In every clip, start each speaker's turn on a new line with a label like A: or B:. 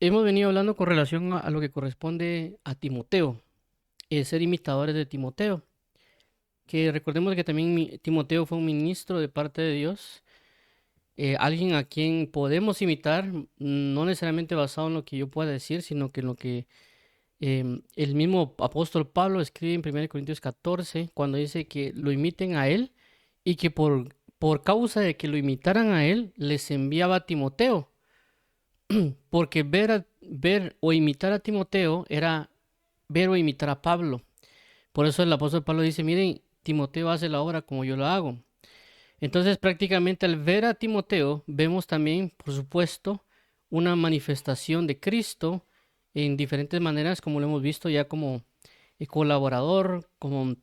A: hemos venido hablando con relación a lo que corresponde a Timoteo, ser imitadores de Timoteo, que recordemos que también Timoteo fue un ministro de parte de Dios, alguien a quien podemos imitar, no necesariamente basado en lo que yo pueda decir, sino que en lo que el mismo apóstol Pablo escribe en 1 Corintios 14, cuando dice que lo imiten a él y que por causa de que lo imitaran a él, les enviaba a Timoteo. Porque ver o imitar a Timoteo era ver o imitar a Pablo. Por eso el apóstol Pablo dice, miren, Timoteo hace la obra como yo la hago. Entonces prácticamente al ver a Timoteo vemos también, por supuesto, una manifestación de Cristo en diferentes maneras, como lo hemos visto ya como colaborador, como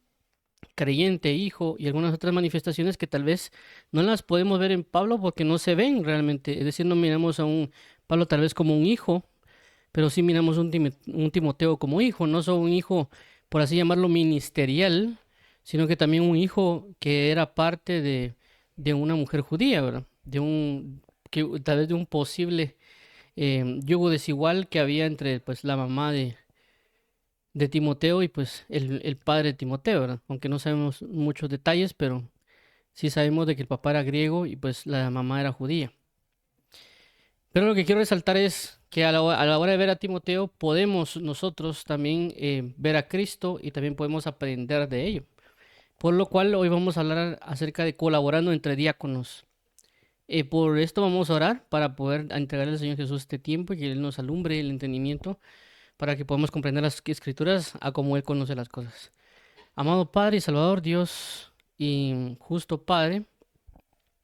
A: creyente, hijo y algunas otras manifestaciones que tal vez no las podemos ver en Pablo porque no se ven realmente. Es decir, no miramos a un Pablo tal vez como un hijo, pero sí miramos un Timoteo como hijo, no solo un hijo, por así llamarlo, ministerial, sino que también un hijo que era parte de una mujer judía, ¿verdad? Tal vez de un posible yugo desigual que había entre pues la mamá de Timoteo y pues el padre de Timoteo, ¿verdad? Aunque no sabemos muchos detalles, pero sí sabemos de que el papá era griego y pues la mamá era judía. Pero lo que quiero resaltar es que a la hora de ver a Timoteo podemos nosotros también ver a Cristo y también podemos aprender de ello. Por lo cual hoy vamos a hablar acerca de colaborando entre diáconos. Por esto vamos a orar para poder entregarle al Señor Jesús este tiempo y que Él nos alumbre el entendimiento para que podamos comprender las escrituras a como Él conoce las cosas. Amado Padre y Salvador, Dios y justo Padre,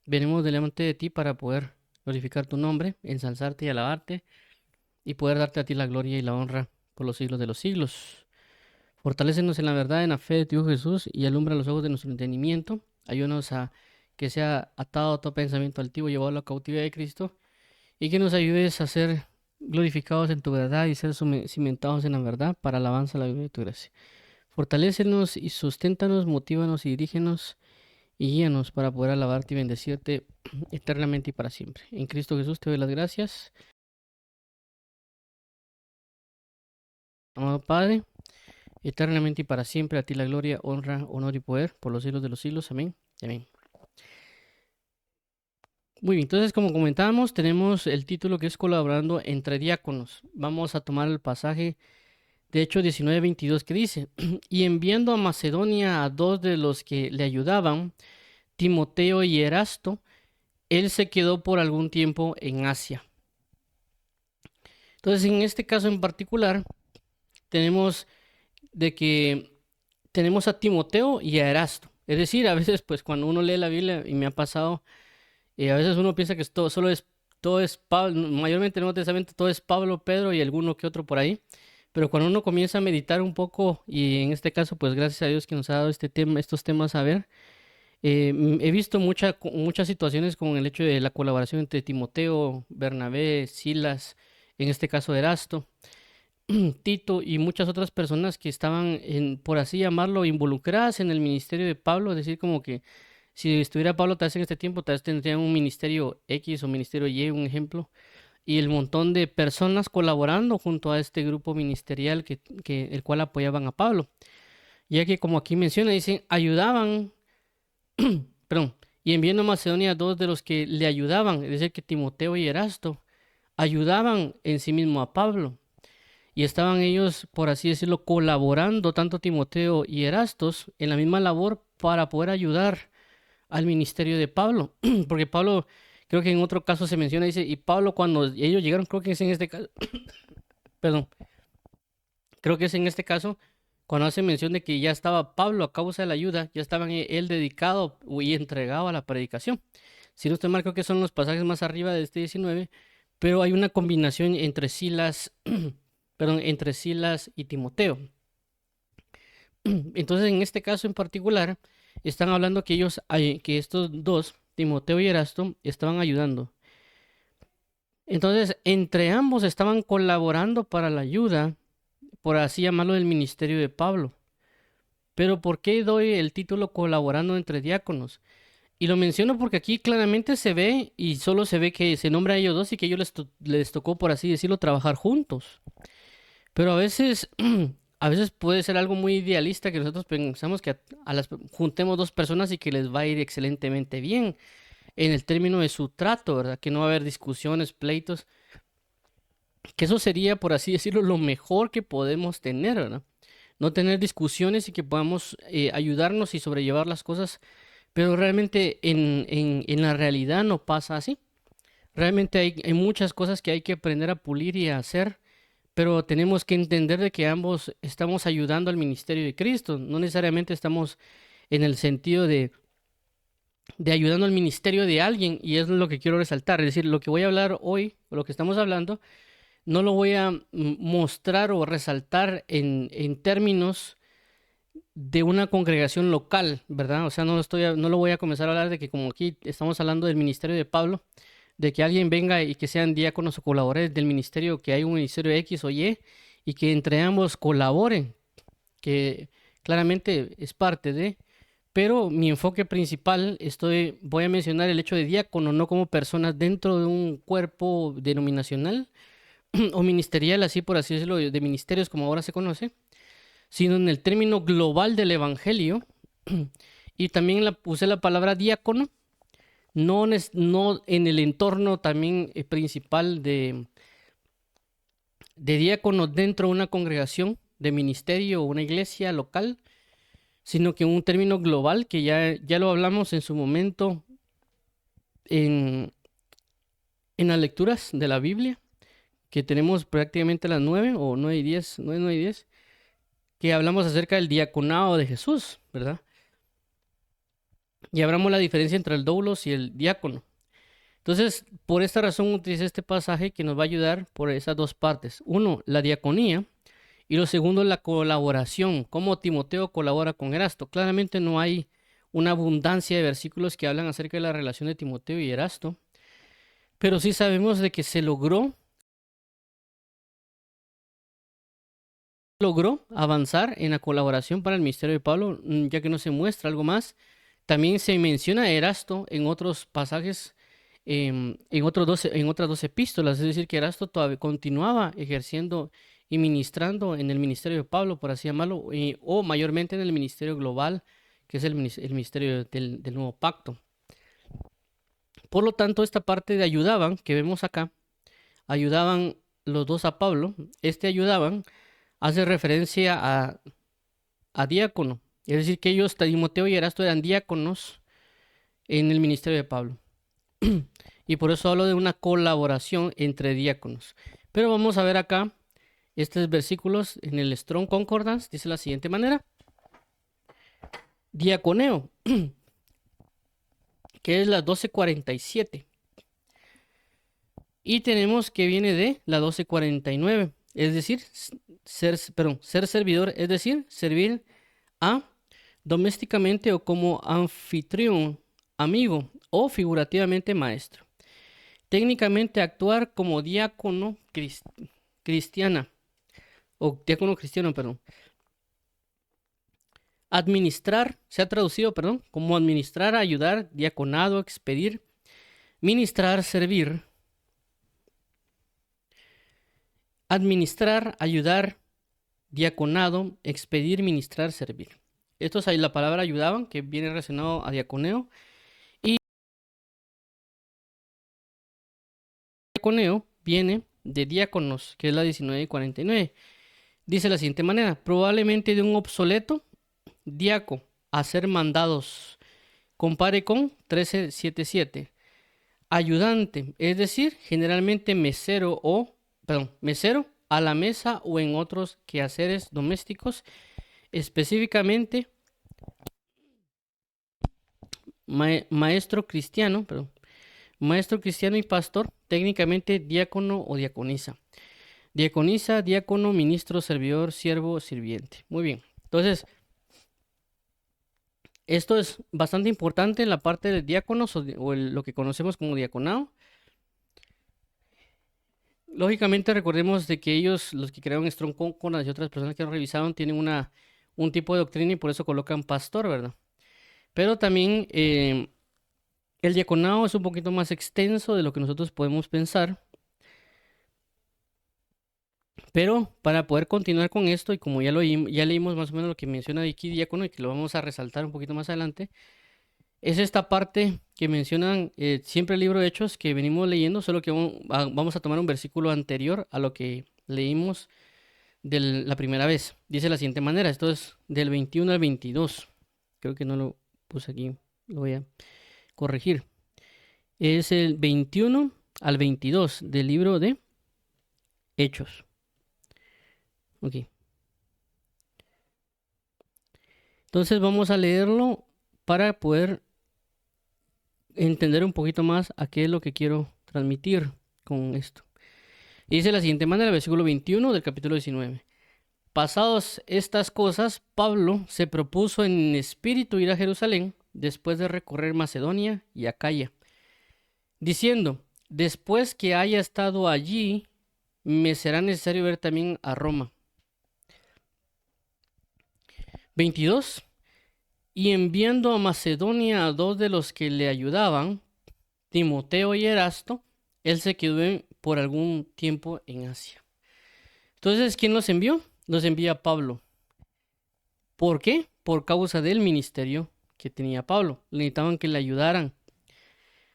A: venimos delante de ti para poder glorificar tu nombre, ensalzarte y alabarte y poder darte a ti la gloria y la honra por los siglos de los siglos. Fortalécenos en la verdad, en la fe de tu Hijo Jesús y alumbra los ojos de nuestro entendimiento. Ayúdanos a que sea atado todo pensamiento altivo, llevado a la cautividad de Cristo y que nos ayudes a ser glorificados en tu verdad y ser cimentados en la verdad para alabanza a la gloria de tu gracia. Fortalécenos y susténtanos, motívanos y dirígenos y guíanos para poder alabarte y bendecirte eternamente y para siempre. En Cristo Jesús te doy las gracias. Amado Padre, eternamente y para siempre a ti la gloria, honra, honor y poder por los siglos de los siglos. Amén. Amén. Muy bien, entonces como comentábamos, tenemos el título que es Colaborando entre diáconos. Vamos a tomar el pasaje de Hechos 19:22 que dice, y enviando a Macedonia a dos de los que le ayudaban, Timoteo y Erasto, él se quedó por algún tiempo en Asia. Entonces, en este caso en particular, tenemos de que tenemos a Timoteo y a Erasto. Es decir, a veces, pues cuando uno lee la Biblia, y me ha pasado, a veces uno piensa que todo es Pablo, mayormente en el Nuevo Testamento todo es Pablo, Pedro y alguno que otro por ahí. Pero cuando uno comienza a meditar un poco, y en este caso, pues gracias a Dios que nos ha dado este tema, estos temas a ver, he visto muchas situaciones con el hecho de la colaboración entre Timoteo, Bernabé, Silas, en este caso Erasto, Tito y muchas otras personas que estaban, por así llamarlo, involucradas en el ministerio de Pablo. Es decir, como que si estuviera Pablo tal vez en este tiempo, tal vez tendría un ministerio X o ministerio Y, un ejemplo, y el montón de personas colaborando junto a este grupo ministerial el cual apoyaban a Pablo. Ya que como aquí menciona, dicen, ayudaban, perdón, y enviando a Macedonia a dos de los que le ayudaban, es decir, que Timoteo y Erasto ayudaban en sí mismo a Pablo. Y estaban ellos, por así decirlo, colaborando, tanto Timoteo y Erastos, en la misma labor para poder ayudar al ministerio de Pablo. Porque Pablo, creo que en otro caso se menciona, dice, y Pablo cuando ellos llegaron, creo que es en este caso, perdón, creo que es en este caso, cuando hace mención de que ya estaba Pablo a causa de la ayuda, ya estaba él dedicado y entregado a la predicación. Si no estoy mal, creo que son los pasajes más arriba de este 19, pero hay una combinación entre Silas, perdón, entre Silas y Timoteo. Entonces, en este caso en particular, están hablando que que estos dos, Timoteo y Erasto, estaban ayudando. Entonces, entre ambos estaban colaborando para la ayuda, por así llamarlo, del ministerio de Pablo. Pero ¿por qué doy el título colaborando entre diáconos? Y lo menciono porque aquí claramente se ve y solo se ve que se nombra a ellos dos y que ellos les tocó, por así decirlo, trabajar juntos. Pero a veces, a veces puede ser algo muy idealista que nosotros pensamos que a las juntemos dos personas y que les va a ir excelentemente bien en el término de su trato, ¿verdad? Que no va a haber discusiones, pleitos, que eso sería, por así decirlo, lo mejor que podemos tener, ¿verdad? No tener discusiones y que podamos ayudarnos y sobrellevar las cosas, pero realmente en la realidad no pasa así. Realmente hay muchas cosas que hay que aprender a pulir y a hacer, pero tenemos que entender de que ambos estamos ayudando al ministerio de Cristo, no necesariamente estamos en el sentido de ayudando al ministerio de alguien, y es lo que quiero resaltar, es decir, lo que voy a hablar hoy, o lo que estamos hablando, no lo voy a mostrar o resaltar en términos de una congregación local, ¿verdad? O sea, no lo voy a comenzar a hablar de que como aquí estamos hablando del ministerio de Pablo, de que alguien venga y que sean diáconos o colaboradores del ministerio, que hay un ministerio X o y que entre ambos colaboren, que claramente es parte de, pero mi enfoque principal voy a mencionar el hecho de diácono, no como personas dentro de un cuerpo denominacional o ministerial, así por así decirlo, de ministerios como ahora se conoce, sino en el término global del evangelio. Y también usé la palabra diácono, no en el entorno también principal de diácono dentro de una congregación de ministerio o una iglesia local, sino que en un término global que ya lo hablamos en su momento en, en las lecturas de la Biblia, que tenemos prácticamente las 9 o 9:10, 9:10, que hablamos acerca del diaconado de Jesús, ¿verdad? Y hablamos la diferencia entre el doulos y el diácono. Entonces, por esta razón utilicé este pasaje que nos va a ayudar por esas dos partes. Uno, la diaconía, y lo segundo, la colaboración, cómo Timoteo colabora con Erasto. Claramente no hay una abundancia de versículos que hablan acerca de la relación de Timoteo y Erasto, pero sí sabemos de que logró avanzar en la colaboración para el ministerio de Pablo, ya que no se muestra algo más. También se menciona a Erasto en otros pasajes, en otras dos epístolas, es decir, que Erasto todavía continuaba ejerciendo y ministrando en el ministerio de Pablo, por así llamarlo, o mayormente en el ministerio global, que es el ministerio del nuevo pacto. Por lo tanto, esta parte de ayudaban, que vemos acá, ayudaban los dos a Pablo, ayudaban, hace referencia a diácono, es decir, que ellos, Timoteo y Erasto, eran diáconos en el ministerio de Pablo. Y por eso hablo de una colaboración entre diáconos. Pero vamos a ver acá estos versículos en el Strong Concordance. Dice de la siguiente manera: diaconeo, que es la 1247. Y tenemos que viene de la 1249. Es decir, ser servidor, es decir, servir a domésticamente o como anfitrión, amigo o figurativamente maestro. Técnicamente actuar como diácono cristiana, o diácono cristiano, perdón. Administrar, se ha traducido, perdón, como administrar, ayudar, diaconado, expedir, ministrar, servir. Administrar, ayudar, diaconado, expedir, ministrar, servir. Esto es ahí la palabra ayudaban, que viene relacionado a diaconeo. Y diaconeo viene de diáconos, que es la 19:49. Dice de la siguiente manera: probablemente de un obsoleto diaco, hacer mandados. Compare con 13:77. Ayudante, es decir, generalmente mesero mesero a la mesa o en otros quehaceres domésticos, específicamente maestro cristiano, maestro cristiano y pastor, técnicamente diácono o diaconisa. Diaconisa, diácono, ministro, servidor, siervo, sirviente. Muy bien. Entonces, esto es bastante importante en la parte de diáconos o lo que conocemos como diaconado. Lógicamente recordemos de que ellos, los que crearon Strong Concordance y otras personas que lo revisaron, tienen un tipo de doctrina y por eso colocan pastor, ¿verdad? Pero también El diaconado es un poquito más extenso de lo que nosotros podemos pensar, pero para poder continuar con esto, y como ya leímos más o menos lo que menciona aquí diácono y que lo vamos a resaltar un poquito más adelante, es esta parte que mencionan siempre el libro de Hechos que venimos leyendo, solo que vamos a tomar un versículo anterior a lo que leímos de la primera vez. Dice de la siguiente manera, esto es del 21 al 22. Creo que no lo puse aquí, lo voy a corregir. Es el 21 al 22 del libro de Hechos. Ok. Entonces vamos a leerlo para poder entender un poquito más a qué es lo que quiero transmitir con esto. Y dice de la siguiente manera, el versículo 21 del capítulo 19. Pasados estas cosas, Pablo se propuso en espíritu ir a Jerusalén después de recorrer Macedonia y Acaya, diciendo, después que haya estado allí, me será necesario ver también a Roma. 22. Y enviando a Macedonia a dos de los que le ayudaban, Timoteo y Erasto, él se quedó por algún tiempo en Asia. Entonces, ¿quién los envió? Los envía Pablo. ¿Por qué? Por causa del ministerio que tenía Pablo. Necesitaban que le ayudaran.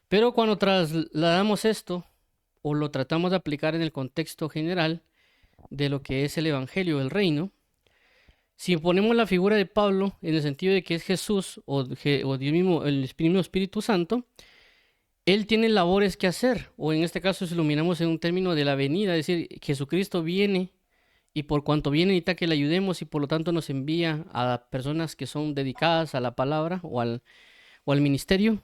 A: Pero cuando trasladamos esto o lo tratamos de aplicar en el contexto general de lo que es el Evangelio del Reino, si ponemos la figura de Pablo en el sentido de que es Jesús o Dios mismo, el mismo Espíritu Santo, él tiene labores que hacer, o en este caso si lo miramos en un término de la venida, es decir, Jesucristo viene y por cuanto viene necesita que le ayudemos y por lo tanto nos envía a personas que son dedicadas a la palabra o al ministerio,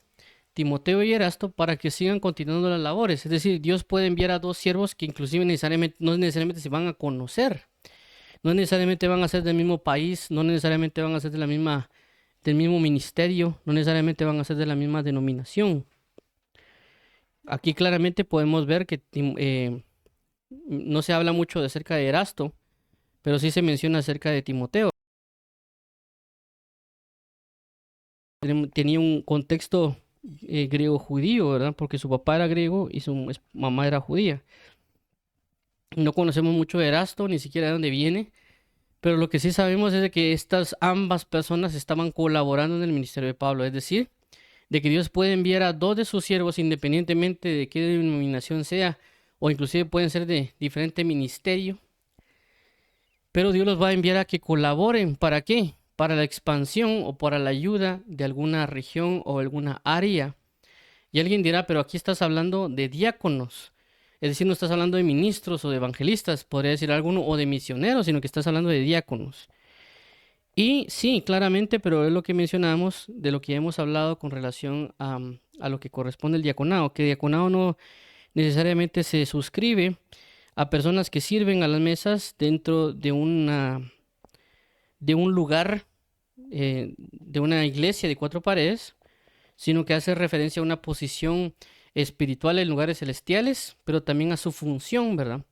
A: Timoteo y Erasto, para que sigan continuando las labores. Es decir, Dios puede enviar a dos siervos que inclusive no necesariamente se van a conocer, no necesariamente van a ser del mismo país, no necesariamente van a ser del mismo ministerio, no necesariamente van a ser de la misma denominación. Aquí claramente podemos ver que no se habla mucho de acerca de Erasto, pero sí se menciona acerca de Timoteo. Tenía un contexto griego-judío, ¿verdad? Porque su papá era griego y su mamá era judía. No conocemos mucho de Erasto, ni siquiera de dónde viene, pero lo que sí sabemos es de que estas ambas personas estaban colaborando en el ministerio de Pablo, es decir, de que Dios puede enviar a dos de sus siervos independientemente de qué denominación sea, o inclusive pueden ser de diferente ministerio, pero Dios los va a enviar a que colaboren. ¿Para qué? Para la expansión o para la ayuda de alguna región o alguna área. Y alguien dirá, pero aquí estás hablando de diáconos. Es decir, no estás hablando de ministros o de evangelistas, podría decir alguno, o de misioneros, sino que estás hablando de diáconos. Y sí, claramente, pero es lo que mencionamos, de lo que hemos hablado con relación a lo que corresponde al diaconado, que diaconado no necesariamente se suscribe a personas que sirven a las mesas dentro de un lugar, de una iglesia de cuatro paredes, sino que hace referencia a una posición espiritual en lugares celestiales, pero también a su función, ¿verdad?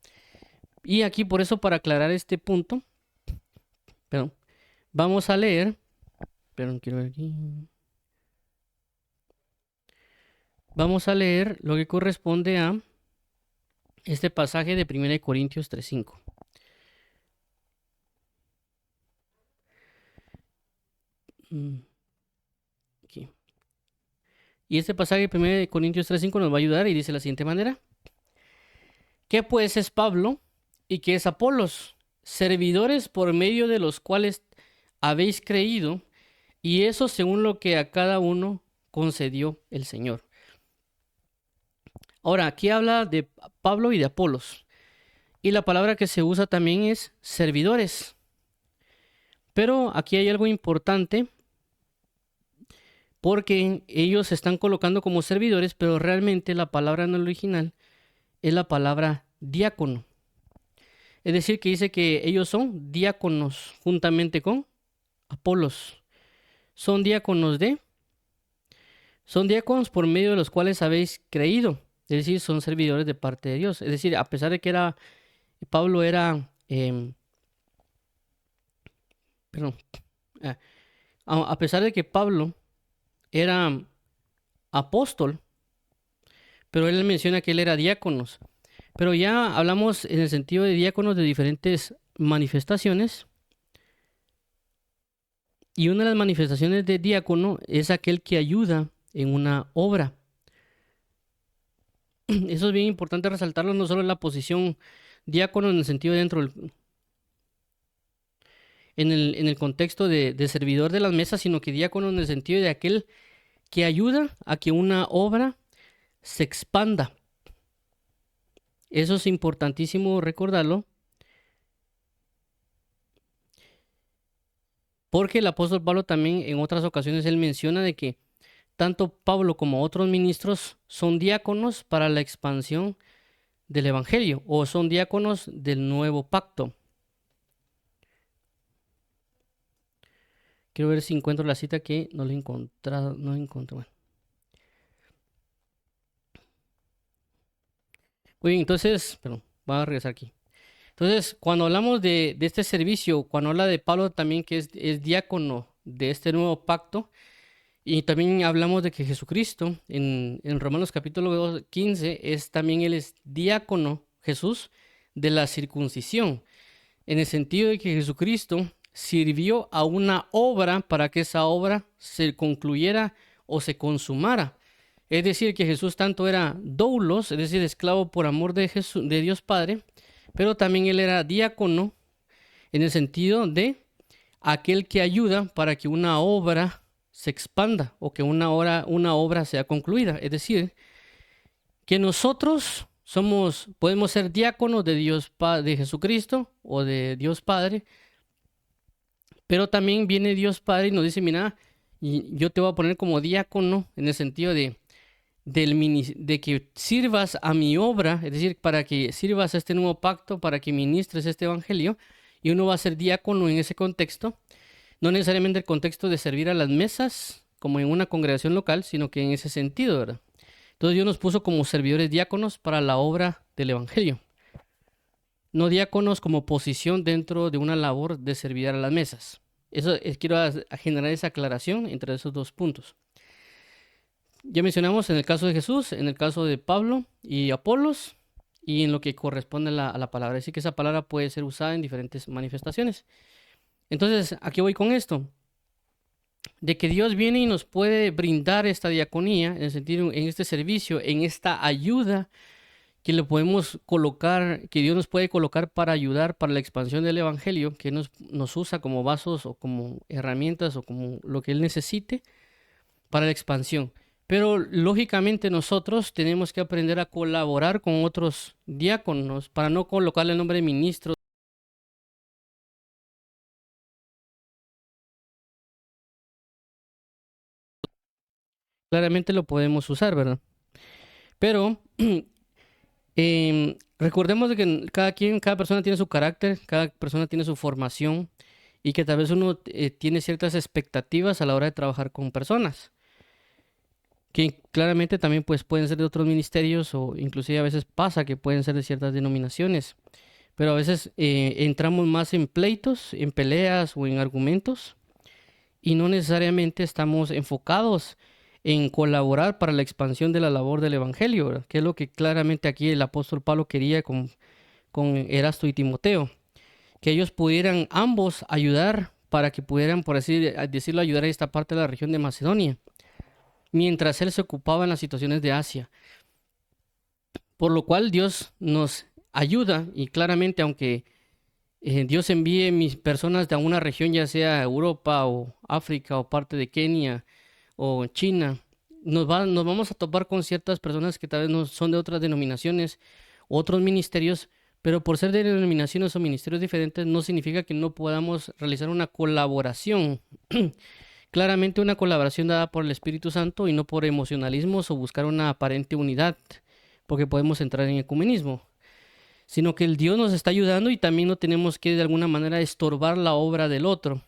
A: Y aquí por eso, para aclarar este punto, perdón, vamos a leer, pero quiero ver aquí, vamos a leer lo que corresponde a este pasaje de 1 Corintios 3:5. Mm, Aquí. Y este pasaje de 1 Corintios 3:5 nos va a ayudar y dice de la siguiente manera: ¿Qué pues es Pablo y qué es Apolos? Servidores por medio de los cuales habéis creído, y eso según lo que a cada uno concedió el Señor. Ahora, aquí habla de Pablo y de Apolos, y la palabra que se usa también es servidores. Pero aquí hay algo importante, porque ellos se están colocando como servidores, pero realmente la palabra en el original es la palabra diácono. Es decir, que dice que ellos son diáconos juntamente con Apolos. Son diáconos son diáconos por medio de los cuales habéis creído. Es decir, son servidores de parte de Dios. Es decir, a pesar de que Pablo era, perdón, a pesar de que Pablo era apóstol, pero él menciona que él era diáconos. Pero ya hablamos en el sentido de diáconos de diferentes manifestaciones. Y una de las manifestaciones de diácono es aquel que ayuda en una obra. Eso es bien importante resaltarlo, no solo en la posición diácono en el sentido dentro en el contexto de servidor de las mesas, sino que diácono en el sentido de aquel que ayuda a que una obra se expanda. Eso es importantísimo recordarlo, porque el apóstol Pablo también en otras ocasiones él menciona de que tanto Pablo como otros ministros son diáconos para la expansión del evangelio o son diáconos del nuevo pacto. Quiero ver si encuentro la cita que no la he encontrado, no la encuentro. Bueno. Muy bien, entonces, perdón, voy a regresar aquí. Entonces, cuando hablamos de este servicio, cuando habla de Pablo también que es diácono de este nuevo pacto, y también hablamos de que Jesucristo, en Romanos capítulo 15, es también él es diácono, Jesús, de la circuncisión, en el sentido de que Jesucristo sirvió a una obra para que esa obra se concluyera o se consumara. Es decir, que Jesús tanto era doulos, es decir, esclavo por amor de Jesús, de Dios Padre, pero también él era diácono en el sentido de aquel que ayuda para que una obra se expanda o que una obra sea concluida. Es decir, que nosotros podemos ser diáconos de Dios, de Jesucristo o de Dios Padre, pero también viene Dios Padre y nos dice, mira, yo te voy a poner como diácono en el sentido de que sirvas a mi obra, es decir, para que sirvas a este nuevo pacto, para que ministres este evangelio, y uno va a ser diácono en ese contexto, no necesariamente el contexto de servir a las mesas, como en una congregación local, sino que en ese sentido, ¿verdad? Entonces Dios nos puso como servidores diáconos para la obra del evangelio, no diáconos como posición dentro de una labor de servir a las mesas. Quiero generar esa aclaración entre esos dos puntos. Ya mencionamos en el caso de Jesús, en el caso de Pablo y Apolos, y en lo que corresponde a la palabra. Así que esa palabra puede ser usada en diferentes manifestaciones. Entonces, ¿a qué voy con esto? De que Dios viene y nos puede brindar esta diaconía, en el sentido, en este servicio, en esta ayuda que le podemos colocar, que Dios nos puede colocar para ayudar para la expansión del evangelio, que nos usa como vasos o como herramientas o como lo que Él necesite para la expansión. Pero lógicamente nosotros tenemos que aprender a colaborar con otros diáconos para no colocarle el nombre de ministro. Claramente lo podemos usar, ¿verdad? Pero recordemos de que cada persona tiene su carácter, cada persona tiene su formación y que tal vez uno tiene ciertas expectativas a la hora de trabajar con personas, que claramente también pues pueden ser de otros ministerios o inclusive a veces pasa que pueden ser de ciertas denominaciones, pero a veces entramos más en pleitos, en peleas o en argumentos y no necesariamente estamos enfocados en colaborar para la expansión de la labor del evangelio, ¿verdad? Que es lo que claramente aquí el apóstol Pablo quería con Erasto y Timoteo, que ellos pudieran ambos ayudar para que pudieran, por así decirlo, ayudar a esta parte de la región de Macedonia, mientras él se ocupaba en las situaciones de Asia. Por lo cual Dios nos ayuda y claramente aunque Dios envíe mis personas de alguna región, ya sea Europa o África o parte de Kenia o China, nos vamos a topar con ciertas personas que tal vez no son de otras denominaciones, otros ministerios, pero por ser de denominaciones o ministerios diferentes no significa que no podamos realizar una colaboración. Claramente una colaboración dada por el Espíritu Santo y no por emocionalismos o buscar una aparente unidad, porque podemos entrar en ecumenismo, sino que el Dios nos está ayudando y también no tenemos que de alguna manera estorbar la obra del otro.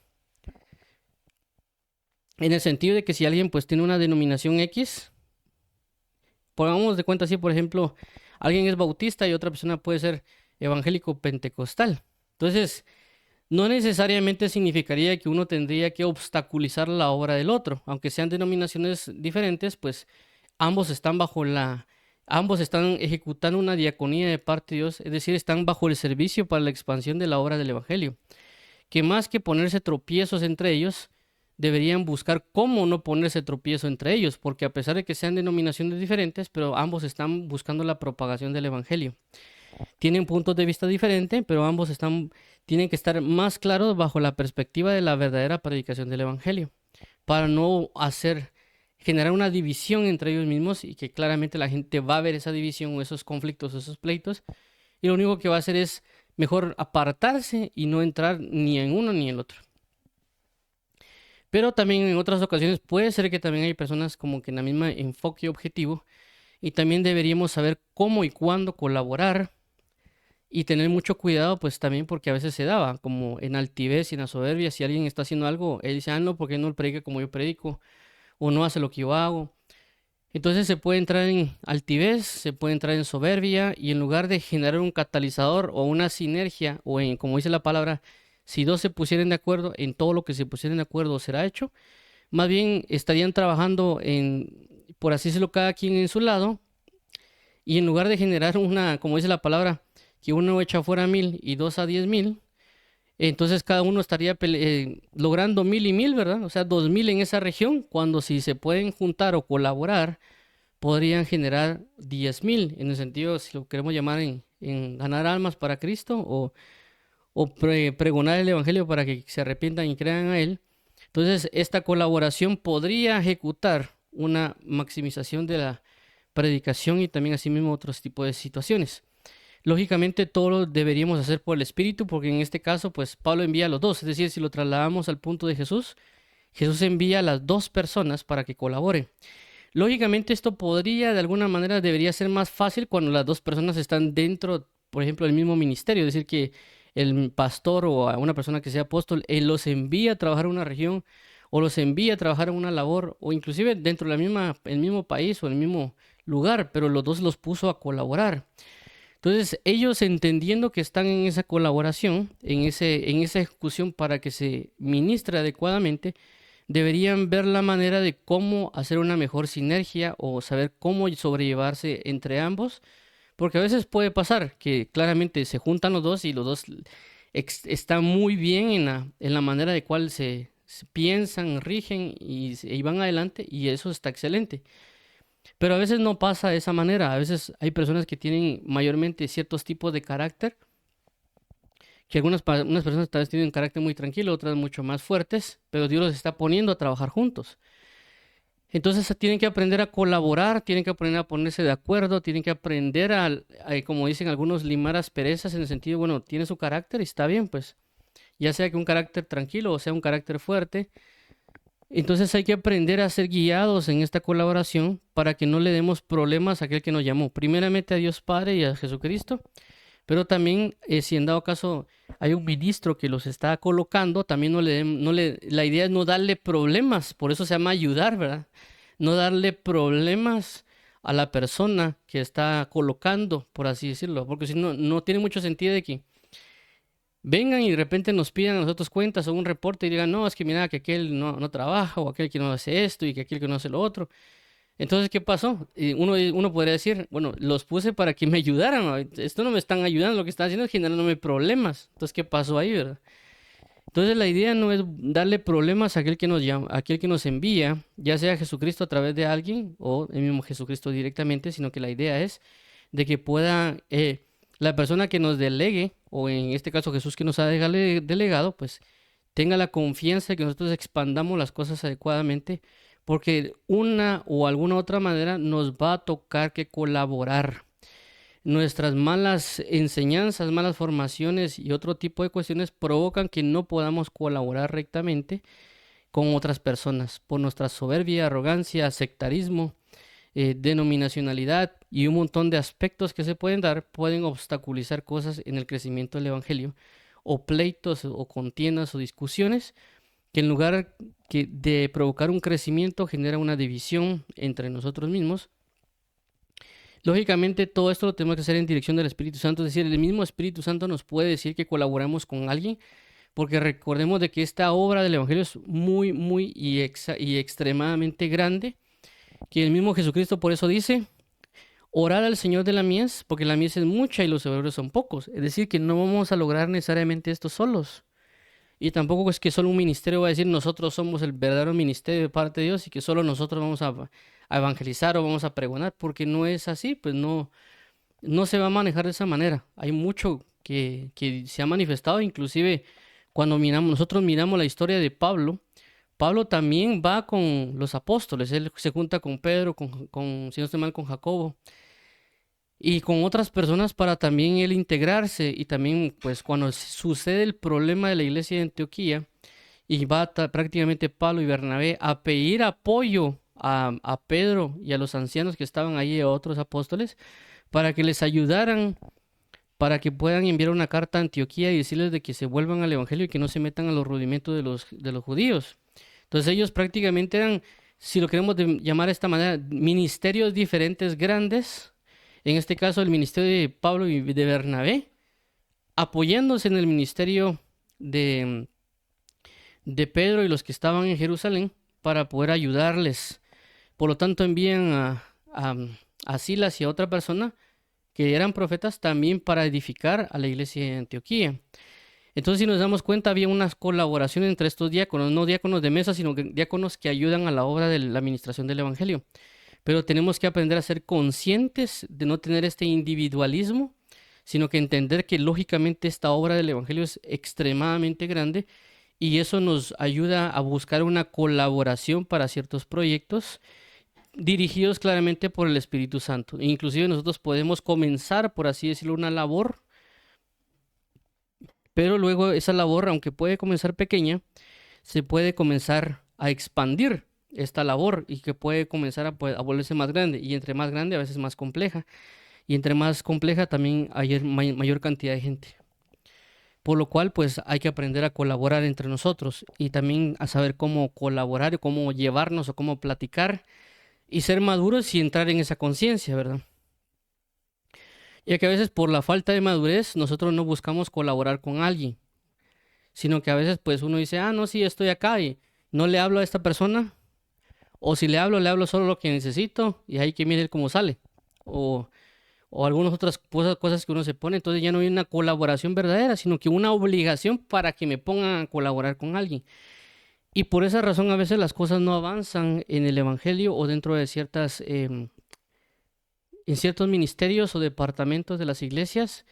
A: En el sentido de que si alguien pues tiene una denominación X, pongamos de cuenta así, por ejemplo, alguien es bautista y otra persona puede ser evangélico pentecostal. Entonces, no necesariamente significaría que uno tendría que obstaculizar la obra del otro, aunque sean denominaciones diferentes, pues ambos están ejecutando una diaconía de parte de Dios, es decir, están bajo el servicio para la expansión de la obra del Evangelio, que más que ponerse tropiezos entre ellos, deberían buscar cómo no ponerse tropiezo entre ellos, porque a pesar de que sean denominaciones diferentes, pero ambos están buscando la propagación del Evangelio. Tienen puntos de vista diferentes, pero tienen que estar más claros bajo la perspectiva de la verdadera predicación del Evangelio, para no generar una división entre ellos mismos y que claramente la gente va a ver esa división o esos conflictos, esos pleitos, y lo único que va a hacer es mejor apartarse y no entrar ni en uno ni en el otro. Pero también en otras ocasiones puede ser que también hay personas como que en la misma enfoque y objetivo, y también deberíamos saber cómo y cuándo colaborar y tener mucho cuidado, pues también porque a veces se daba, como en altivez y en la soberbia, si alguien está haciendo algo, él dice, no, porque no predica como yo predico, o no hace lo que yo hago. Entonces se puede entrar en altivez, se puede entrar en soberbia, y en lugar de generar un catalizador o una sinergia, o en, como dice la palabra, si dos se pusieran de acuerdo en todo lo que se pusieran de acuerdo será hecho, más bien estarían trabajando por así decirlo, cada quien en su lado, y en lugar de generar como dice la palabra, que uno echa fuera 1000 y dos a 10,000, entonces cada uno estaría logrando 1000 y 1000, ¿verdad? O sea, 2000 en esa región, cuando si se pueden juntar o colaborar, podrían generar 10,000, en el sentido, si lo queremos llamar en ganar almas para Cristo o pregonar el Evangelio para que se arrepientan y crean a Él. Entonces, esta colaboración podría ejecutar una maximización de la predicación y también asimismo otros tipos de situaciones. Lógicamente todo lo deberíamos hacer por el Espíritu, porque en este caso pues Pablo envía a los dos, es decir, si lo trasladamos al punto de Jesús, Jesús envía a las dos personas para que colaboren. Lógicamente esto podría, de alguna manera, debería ser más fácil cuando las dos personas están dentro, por ejemplo, del mismo ministerio, es decir, que el pastor o a una persona que sea apóstol, él los envía a trabajar en una región o los envía a trabajar en una labor o inclusive dentro del mismo país o el mismo lugar, pero los dos los puso a colaborar. Entonces, ellos entendiendo que están en esa colaboración, en esa ejecución para que se ministre adecuadamente, deberían ver la manera de cómo hacer una mejor sinergia o saber cómo sobrellevarse entre ambos, porque a veces puede pasar que claramente se juntan los dos y los dos están muy bien en la manera de cual se piensan, rigen y van adelante, y eso está excelente. Pero a veces no pasa de esa manera. A veces hay personas que tienen mayormente ciertos tipos de carácter, que unas personas tal vez tienen un carácter muy tranquilo, otras mucho más fuertes, pero Dios los está poniendo a trabajar juntos. Entonces tienen que aprender a colaborar, tienen que aprender a ponerse de acuerdo, tienen que aprender como dicen algunos, limar asperezas en el sentido, bueno, tiene su carácter y está bien, pues, ya sea que un carácter tranquilo o sea un carácter fuerte. Entonces hay que aprender a ser guiados en esta colaboración para que no le demos problemas a aquel que nos llamó, primeramente a Dios Padre y a Jesucristo, pero también si en dado caso hay un ministro que los está colocando, también la idea es no darle problemas, por eso se llama ayudar, ¿verdad? No darle problemas a la persona que está colocando, por así decirlo, porque si no, no tiene mucho sentido de que vengan y de repente nos pidan a nosotros cuentas o un reporte y digan, no, es que mira que aquel no trabaja o aquel que no hace esto y que aquel que no hace lo otro. Entonces, ¿qué pasó? Y uno podría decir, bueno, los puse para que me ayudaran, ¿no? Esto no me están ayudando, lo que están haciendo es generándome problemas. Entonces, ¿qué pasó ahí, verdad? Entonces, la idea no es darle problemas a aquel que nos llama, a aquel que nos envía, ya sea Jesucristo a través de alguien o el mismo Jesucristo directamente, sino que la idea es de que pueda la persona que nos delegue, o en este caso Jesús que nos ha delegado, pues tenga la confianza de que nosotros expandamos las cosas adecuadamente, porque una o alguna otra manera nos va a tocar que colaborar. Nuestras malas enseñanzas, malas formaciones y otro tipo de cuestiones provocan que no podamos colaborar rectamente con otras personas por nuestra soberbia, arrogancia, sectarismo, denominacionalidad y un montón de aspectos que se pueden dar, pueden obstaculizar cosas en el crecimiento del Evangelio, o pleitos o contiendas o discusiones que en lugar de provocar un crecimiento genera una división entre nosotros mismos. Lógicamente todo esto lo tenemos que hacer en dirección del Espíritu Santo, es decir, el mismo Espíritu Santo nos puede decir que colaboremos con alguien, porque recordemos de que esta obra del Evangelio es muy y extremadamente grande. que el mismo Jesucristo por eso dice, orar al Señor de la mies, porque la mies es mucha y los obreros son pocos. Es decir, que no vamos a lograr necesariamente esto solos. Y tampoco es que solo un ministerio va a decir nosotros somos el verdadero ministerio de parte de Dios y que solo nosotros vamos a evangelizar o vamos a pregonar, porque no es así, pues no, no se va a manejar de esa manera. Hay mucho que se ha manifestado, inclusive cuando nosotros miramos la historia de Pablo, Pablo también va con los apóstoles, él se junta con Pedro, si no estoy mal, con Jacobo y con otras personas para también él integrarse y también pues cuando sucede el problema de la iglesia de Antioquía y va prácticamente Pablo y Bernabé a pedir apoyo a Pedro y a los ancianos que estaban ahí, a otros apóstoles, para que les ayudaran, para que puedan enviar una carta a Antioquía y decirles de que se vuelvan al evangelio y que no se metan a los rudimentos de los judíos. Entonces ellos prácticamente eran, si lo queremos llamar de esta manera, ministerios diferentes grandes. En este caso, el ministerio de Pablo y de Bernabé, apoyándose en el ministerio de, de Pedro y los que estaban en Jerusalén para poder ayudarles. Por lo tanto, envían a Silas y a otra persona que eran profetas también para edificar a la iglesia de Antioquía. Entonces, si nos damos cuenta, había una colaboración entre estos diáconos, no diáconos de mesa, sino diáconos que ayudan a la obra de la administración del evangelio. Pero tenemos que aprender a ser conscientes de no tener este individualismo, sino que entender que lógicamente esta obra del evangelio es extremadamente grande y eso nos ayuda a buscar una colaboración para ciertos proyectos dirigidos claramente por el Espíritu Santo. Inclusive nosotros podemos comenzar, por así decirlo, una labor, pero luego esa labor, aunque puede comenzar pequeña, se puede comenzar a expandir esta labor y que puede comenzar a volverse más grande. Y entre más grande, a veces más compleja. Y entre más compleja, también hay mayor cantidad de gente. Por lo cual, pues hay que aprender a colaborar entre nosotros y también a saber cómo colaborar, cómo llevarnos o cómo platicar y ser maduros y entrar en esa conciencia, ¿verdad? Ya que a veces por la falta de madurez nosotros no buscamos colaborar con alguien, sino que a veces pues uno dice, no, sí, estoy acá y no le hablo a esta persona, o si le hablo solo lo que necesito y hay que mirar cómo sale, o, o algunas otras cosas que uno se pone, entonces ya no hay una colaboración verdadera, sino que una obligación para que me pongan a colaborar con alguien. Y por esa razón a veces las cosas no avanzan en el evangelio o dentro de en ciertos ministerios o departamentos de las iglesias,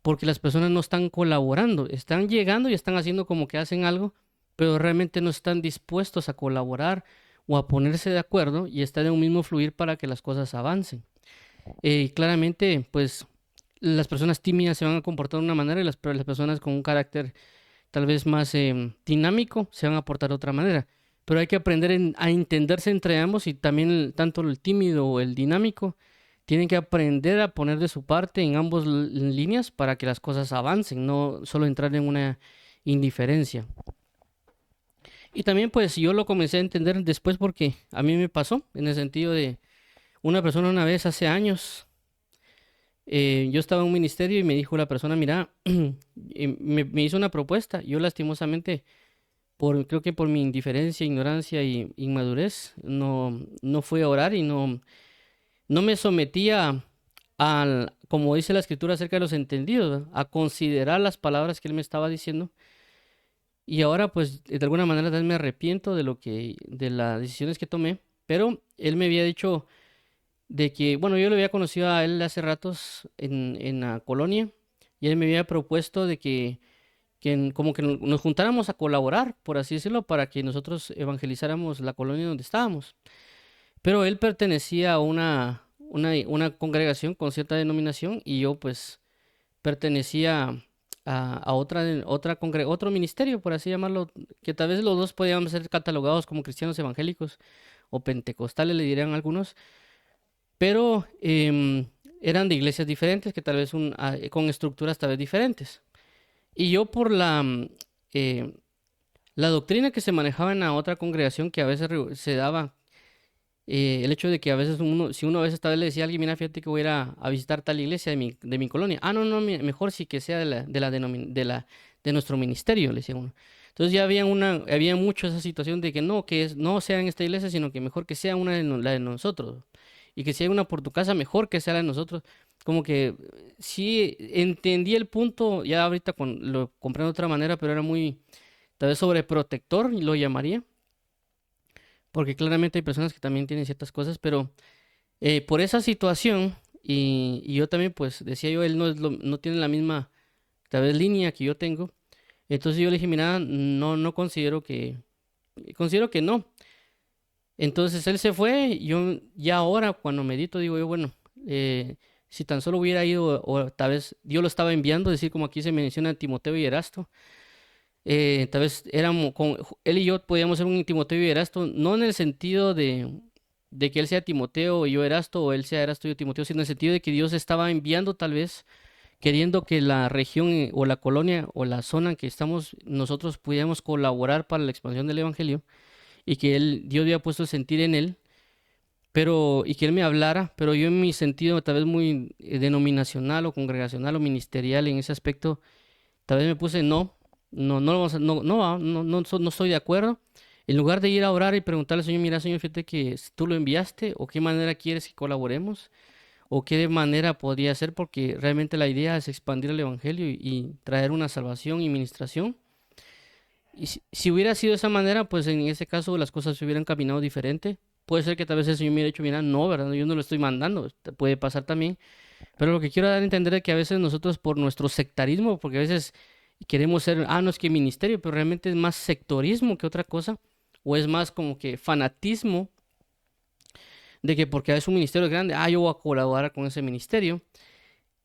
A: porque las personas no están colaborando, están llegando y están haciendo como que hacen algo, pero realmente no están dispuestos a colaborar o a ponerse de acuerdo y estar en un mismo fluir para que las cosas avancen. Claramente, pues las personas tímidas se van a comportar de una manera y las personas con un carácter tal vez más dinámico se van a portar de otra manera. Pero hay que aprender a entenderse entre ambos y también tanto el tímido o el dinámico tienen que aprender a poner de su parte en ambas líneas para que las cosas avancen, no solo entrar en una indiferencia. Y también pues yo lo comencé a entender después porque a mí me pasó en el sentido de una persona una vez hace años, yo estaba en un ministerio y me dijo la persona, mira, me hizo una propuesta, yo lastimosamente creo que por mi indiferencia, ignorancia y inmadurez, no fui a orar y no me sometía como dice la escritura acerca de los entendidos, ¿verdad? A considerar las palabras que él me estaba diciendo. Y ahora, pues, de alguna manera también me arrepiento de las decisiones que tomé. Pero él me había dicho de que, bueno, yo lo había conocido a él hace ratos en la colonia. Y él me había propuesto de que como que nos juntáramos a colaborar, por así decirlo, para que nosotros evangelizáramos la colonia donde estábamos. Pero él pertenecía a una congregación con cierta denominación y yo pues pertenecía a otro ministerio, por así llamarlo, que tal vez los dos podíamos ser catalogados como cristianos evangélicos o pentecostales, le dirían algunos, pero eran de iglesias diferentes, que tal vez con estructuras tal vez diferentes. Y yo por eh, la doctrina que se manejaba en la otra congregación, que a veces se daba el hecho de que a veces si uno a veces tal vez le decía a alguien, mira, fíjate que voy a ir a visitar tal iglesia de mi colonia. No, mejor sí que sea de nuestro ministerio, le decía uno. Entonces ya había mucho esa situación de que no sea en esta iglesia, sino que mejor que sea la de nosotros. Y que si hay una por tu casa, mejor que sea la de nosotros. Como que sí entendí el punto, ya ahorita lo compré de otra manera, pero era muy, tal vez sobreprotector, lo llamaría. Porque claramente hay personas que también tienen ciertas cosas, pero por esa situación, y yo también, pues decía yo, él no tiene la misma, tal vez, línea que yo tengo. Entonces yo le dije, mira, no considero que no. Entonces él se fue, yo ya ahora cuando medito digo yo, bueno, si tan solo hubiera ido, o tal vez Dios lo estaba enviando, decir como aquí se menciona Timoteo y Erasto, tal vez él y yo podíamos ser un Timoteo y Erasto, no en el sentido de que él sea Timoteo y yo Erasto, o él sea Erasto y yo Timoteo, sino en el sentido de que Dios estaba enviando tal vez, queriendo que la región o la colonia o la zona en que estamos nosotros pudiéramos colaborar para la expansión del Evangelio y que Dios había puesto el sentir en él, y que él me hablara, pero yo en mi sentido tal vez muy denominacional o congregacional o ministerial en ese aspecto, tal vez me puse no, lo vamos a- no estoy de acuerdo. En lugar de ir a orar y preguntarle al Señor, mira, Señor, fíjate que si tú lo enviaste o qué manera quieres que colaboremos o qué manera podría ser, porque realmente la idea es expandir el Evangelio y traer una salvación y ministración. Y si hubiera sido de esa manera, pues en ese caso las cosas se hubieran caminado diferente. Puede ser que tal vez el Señor me hubiera dicho, mira, no, ¿verdad? Yo no lo estoy mandando, puede pasar también. Pero lo que quiero dar a entender es que a veces nosotros por nuestro sectarismo, porque a veces queremos ser, no es que ministerio, pero realmente es más sectorismo que otra cosa, o es más como que fanatismo de que porque es un ministerio grande, yo voy a colaborar con ese ministerio,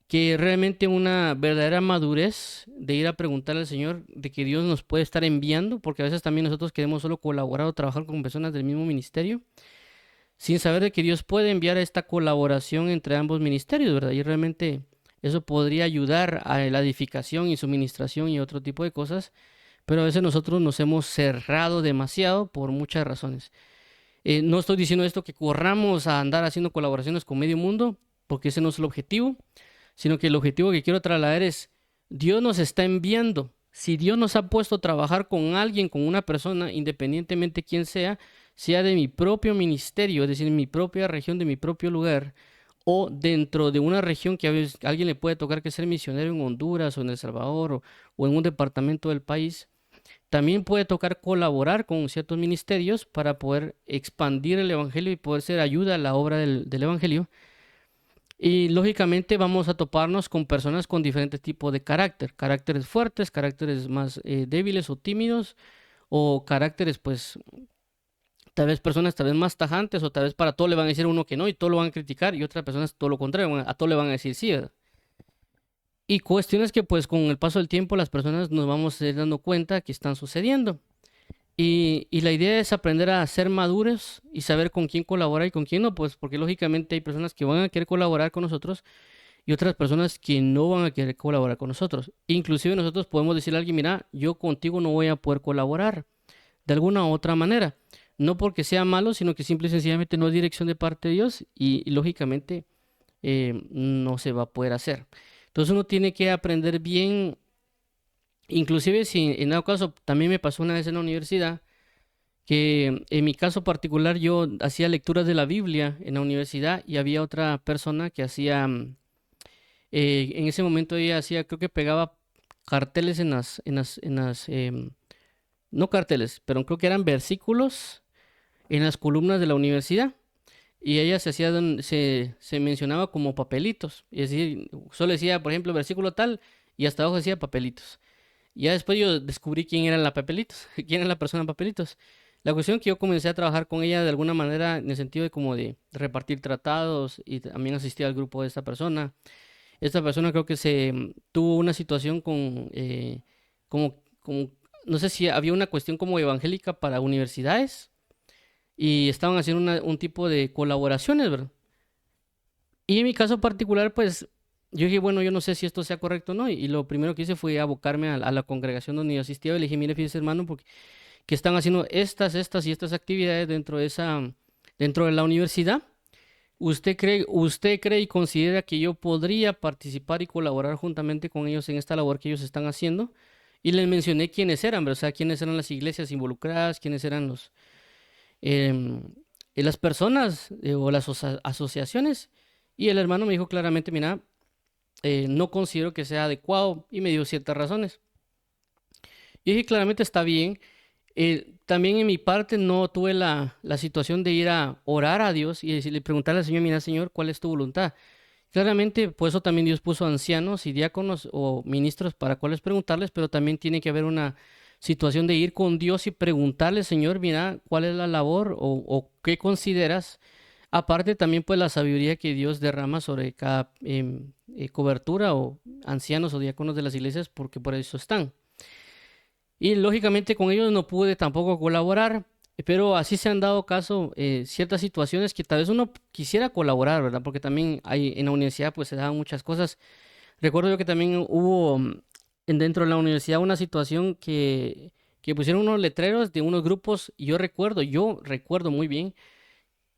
A: que realmente una verdadera madurez de ir a preguntarle al Señor de que Dios nos puede estar enviando, porque a veces también nosotros queremos solo colaborar o trabajar con personas del mismo ministerio, sin saber de que Dios puede enviar esta colaboración entre ambos ministerios, ¿verdad? Y realmente eso podría ayudar a la edificación y suministración y otro tipo de cosas, pero a veces nosotros nos hemos cerrado demasiado por muchas razones. No estoy diciendo esto que corramos a andar haciendo colaboraciones con medio mundo, porque ese no es el objetivo, sino que el objetivo que quiero trasladar es, Dios nos está enviando. Si Dios nos ha puesto a trabajar con alguien, con una persona, independientemente quién sea de mi propio ministerio, es decir, en mi propia región, de mi propio lugar, o dentro de una región que a alguien le puede tocar que ser misionero en Honduras o en El Salvador o en un departamento del país, también puede tocar colaborar con ciertos ministerios para poder expandir el Evangelio y poder ser ayuda a la obra del Evangelio. Y lógicamente vamos a toparnos con personas con diferentes tipos de carácter, caracteres fuertes, caracteres más débiles o tímidos, o caracteres pues tal vez personas tal vez más tajantes, o tal vez para todo le van a decir uno que no y todo lo van a criticar, y otras personas todo lo contrario, a todo le van a decir sí, ¿verdad? Y cuestiones que pues con el paso del tiempo las personas nos vamos a ir dando cuenta que están sucediendo. Y la idea es aprender a ser maduros y saber con quién colaborar y con quién no, pues porque lógicamente hay personas que van a querer colaborar con nosotros y otras personas que no van a querer colaborar con nosotros. Inclusive nosotros podemos decirle a alguien, mira, yo contigo no voy a poder colaborar de alguna u otra manera. No porque sea malo, sino que simple y sencillamente no es dirección de parte de Dios y lógicamente no se va a poder hacer. Entonces uno tiene que aprender bien, inclusive si en dado caso también me pasó una vez en la universidad, que en mi caso particular yo hacía lecturas de la Biblia en la universidad y había otra persona que hacía, en ese momento ella hacía, creo que pegaba carteles no carteles, pero creo que eran versículos en las columnas de la universidad. Y ella se mencionaba como papelitos. Es decir, solo decía, por ejemplo, versículo tal, y hasta abajo decía papelitos. Ya después yo descubrí quién eran la papelitos, quién era la persona en papelitos. La cuestión es que yo comencé a trabajar con ella de alguna manera en el sentido de como de repartir tratados y también asistí al grupo de esta persona. Esta persona creo que tuvo una situación como, no sé si había una cuestión como evangélica para universidades y estaban haciendo un tipo de colaboraciones, ¿verdad? Y en mi caso particular, pues yo dije, bueno, yo no sé si esto sea correcto o no, y lo primero que hice fue abocarme a la congregación donde yo asistía y le dije, mire, fíjese hermano, porque que están haciendo estas y estas actividades dentro de la universidad. ¿Usted cree y considera que yo podría participar y colaborar juntamente con ellos en esta labor que ellos están haciendo? Y les mencioné quiénes eran, ¿verdad? O sea, quiénes eran las iglesias involucradas, quiénes eran em, las personas o las asociaciones. Y el hermano me dijo claramente, mira, no considero que sea adecuado y me dio ciertas razones. Y dije, claramente está bien. También en mi parte no tuve la situación de ir a orar a Dios y decirle, preguntarle al Señor, mira, Señor, ¿cuál es tu voluntad? Claramente, por eso también Dios puso ancianos y diáconos o ministros para cuáles preguntarles, pero también tiene que haber una situación de ir con Dios y preguntarle, Señor, mira, ¿cuál es la labor o qué consideras? Aparte también pues la sabiduría que Dios derrama sobre cada cobertura o ancianos o diáconos de las iglesias, porque por eso están. Y lógicamente con ellos no pude tampoco colaborar, pero así se han dado caso ciertas situaciones que tal vez uno quisiera colaborar, ¿verdad? Porque también hay en la universidad pues se dan muchas cosas. Recuerdo yo que también hubo dentro de la universidad una situación que pusieron unos letreros de unos grupos y yo recuerdo muy bien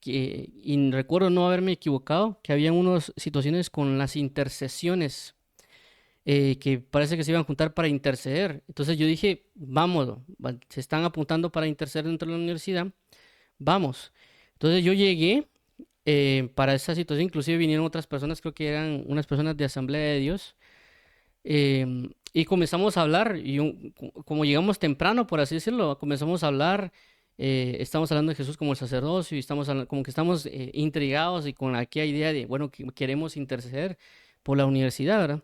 A: y recuerdo no haberme equivocado, que había unas situaciones con las intercesiones que parece que se iban a juntar para interceder. Entonces yo dije, vamos, se están apuntando para interceder dentro de la universidad, vamos. Entonces yo llegué para esa situación, inclusive vinieron otras personas, creo que eran unas personas de Asamblea de Dios, y comenzamos a hablar, y como llegamos temprano, por así decirlo, comenzamos a hablar. Estamos hablando de Jesús como el sacerdocio y estamos como que estamos intrigados y con aquella idea de, bueno, que queremos interceder por la universidad, ¿verdad?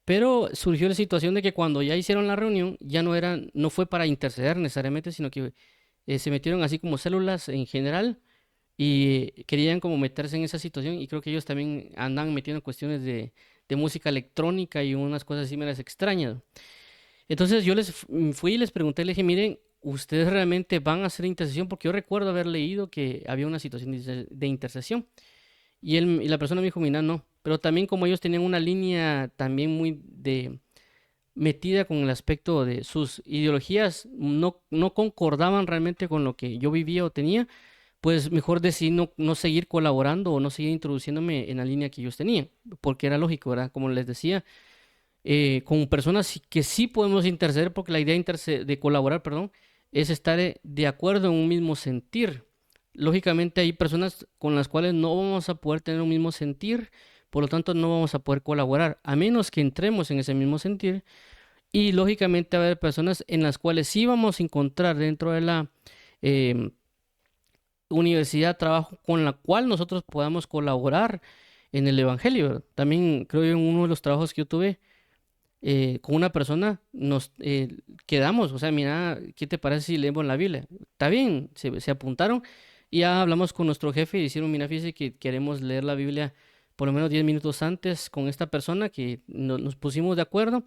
A: Pero surgió la situación de que cuando ya hicieron la reunión, ya no fue para interceder necesariamente, sino que se metieron así como células en general y querían como meterse en esa situación y creo que ellos también andan metiendo cuestiones de música electrónica y unas cosas así meras extrañas. Entonces yo fui y les pregunté, le dije, miren, ¿ustedes realmente van a hacer intercesión? Porque yo recuerdo haber leído que había una situación de intercesión. Y la persona me dijo, mira, no. Pero también como ellos tenían una línea también muy metida con el aspecto de sus ideologías, no concordaban realmente con lo que yo vivía o tenía, pues mejor decidí no seguir colaborando o no seguir introduciéndome en la línea que ellos tenían, porque era lógico, ¿verdad? Como les decía, con personas que sí podemos interceder, porque la idea de colaborar, perdón, es estar de acuerdo en un mismo sentir. Lógicamente hay personas con las cuales no vamos a poder tener un mismo sentir, por lo tanto no vamos a poder colaborar, a menos que entremos en ese mismo sentir. Y lógicamente va a haber personas en las cuales sí vamos a encontrar dentro de la em, universidad, trabajo con la cual nosotros podamos colaborar en el Evangelio, ¿verdad? También creo yo en uno de los trabajos que yo tuve con una persona nos quedamos, o sea, mira, ¿qué te parece si leemos la Biblia? Está bien, se apuntaron y ya hablamos con nuestro jefe y dijeron, mira, fíjese que queremos leer la Biblia por lo menos 10 minutos antes con esta persona que nos pusimos de acuerdo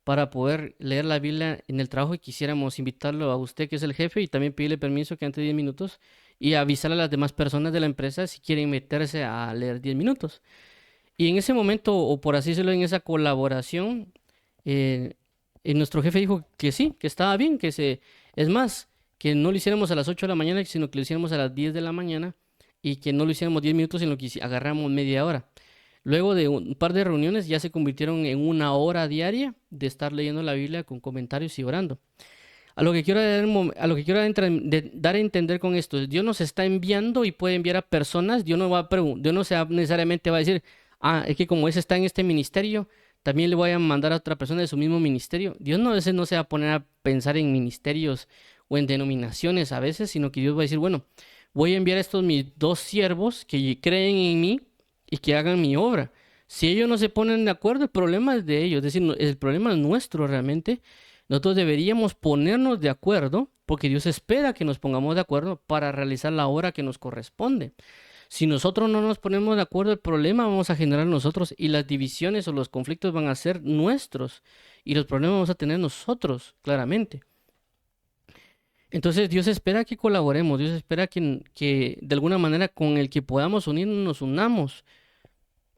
A: para poder leer la Biblia en el trabajo y quisiéramos invitarlo a usted que es el jefe y también pedirle permiso que antes de 10 minutos y avisarle a las demás personas de la empresa si quieren meterse a leer 10 minutos. Y en ese momento, o por así decirlo, en esa colaboración, eh, nuestro jefe dijo que sí, que estaba bien, es más, que no lo hiciéramos a las 8 de la mañana, sino que lo hiciéramos a las 10 de la mañana y que no lo hiciéramos 10 minutos, sino que agarramos media hora. Luego de un par de reuniones ya se convirtieron en una hora diaria de estar leyendo la Biblia con comentarios y orando. Dar a entender con esto, Dios nos está enviando y puede enviar a personas, Dios no necesariamente va a decir, es que como ese está en este ministerio, también le voy a mandar a otra persona de su mismo ministerio. Dios no, a veces no se va a poner a pensar en ministerios o en denominaciones a veces, sino que Dios va a decir, bueno, voy a enviar a estos mis dos siervos que creen en mí y que hagan mi obra. Si ellos no se ponen de acuerdo, el problema es de ellos, es decir, el problema es nuestro realmente. Nosotros deberíamos ponernos de acuerdo, porque Dios espera que nos pongamos de acuerdo para realizar la obra que nos corresponde. Si nosotros no nos ponemos de acuerdo, el problema vamos a generar nosotros y las divisiones o los conflictos van a ser nuestros y los problemas vamos a tener nosotros, claramente. Entonces Dios espera que colaboremos, Dios espera que de alguna manera con el que podamos unirnos, nos unamos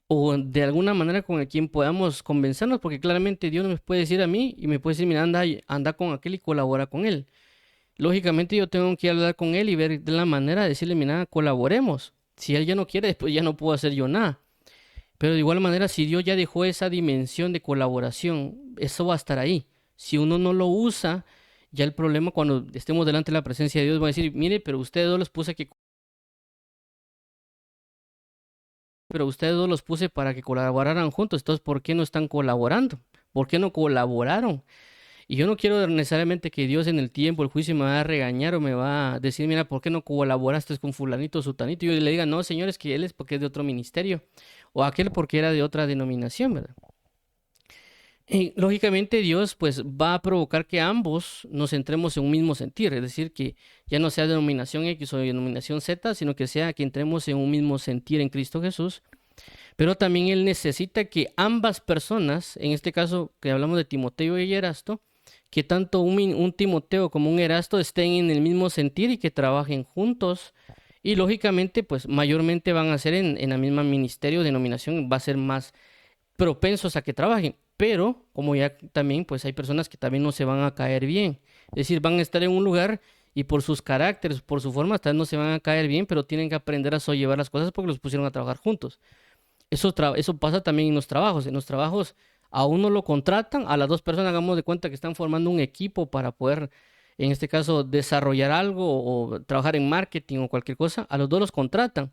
A: o de alguna manera con el quien podamos convencernos, porque claramente Dios no me puede decir a mí y me puede decir, mira, anda con aquel y colabora con él. Lógicamente yo tengo que hablar con él y ver de la manera de decirle, mira, colaboremos. Si él ya no quiere, después ya no puedo hacer yo nada. Pero de igual manera, si Dios ya dejó esa dimensión de colaboración, eso va a estar ahí. Si uno no lo usa, ya el problema cuando estemos delante de la presencia de Dios va a decir, mire, pero ustedes dos los puse para que colaboraran juntos, entonces ¿por qué no están colaborando? ¿Por qué no colaboraron? Y yo no quiero necesariamente que Dios en el tiempo, el juicio, me va a regañar o me va a decir, mira, ¿por qué no colaboraste con fulanito o sutanito? Y yo le diga, no, señores, que él es porque es de otro ministerio, o aquel porque era de otra denominación, ¿verdad? Y, lógicamente Dios pues va a provocar que ambos nos centremos en un mismo sentir, es decir, que ya no sea denominación X o denominación Z, sino que sea que entremos en un mismo sentir en Cristo Jesús. Pero también Él necesita que ambas personas, en este caso que hablamos de Timoteo y Erasto, que tanto un Timoteo como un Erasto estén en el mismo sentir y que trabajen juntos. Y lógicamente, pues mayormente van a ser en la misma ministerio, denominación, va a ser más propensos a que trabajen. Pero, como ya también, pues hay personas que también no se van a caer bien. Es decir, van a estar en un lugar y por sus caracteres, por su forma, tal vez no se van a caer bien, pero tienen que aprender a sobrellevar las cosas porque los pusieron a trabajar juntos. Eso pasa también en los trabajos. En los trabajos a uno lo contratan, a las dos personas hagamos de cuenta que están formando un equipo para poder, en este caso, desarrollar algo o trabajar en marketing o cualquier cosa. A los dos los contratan.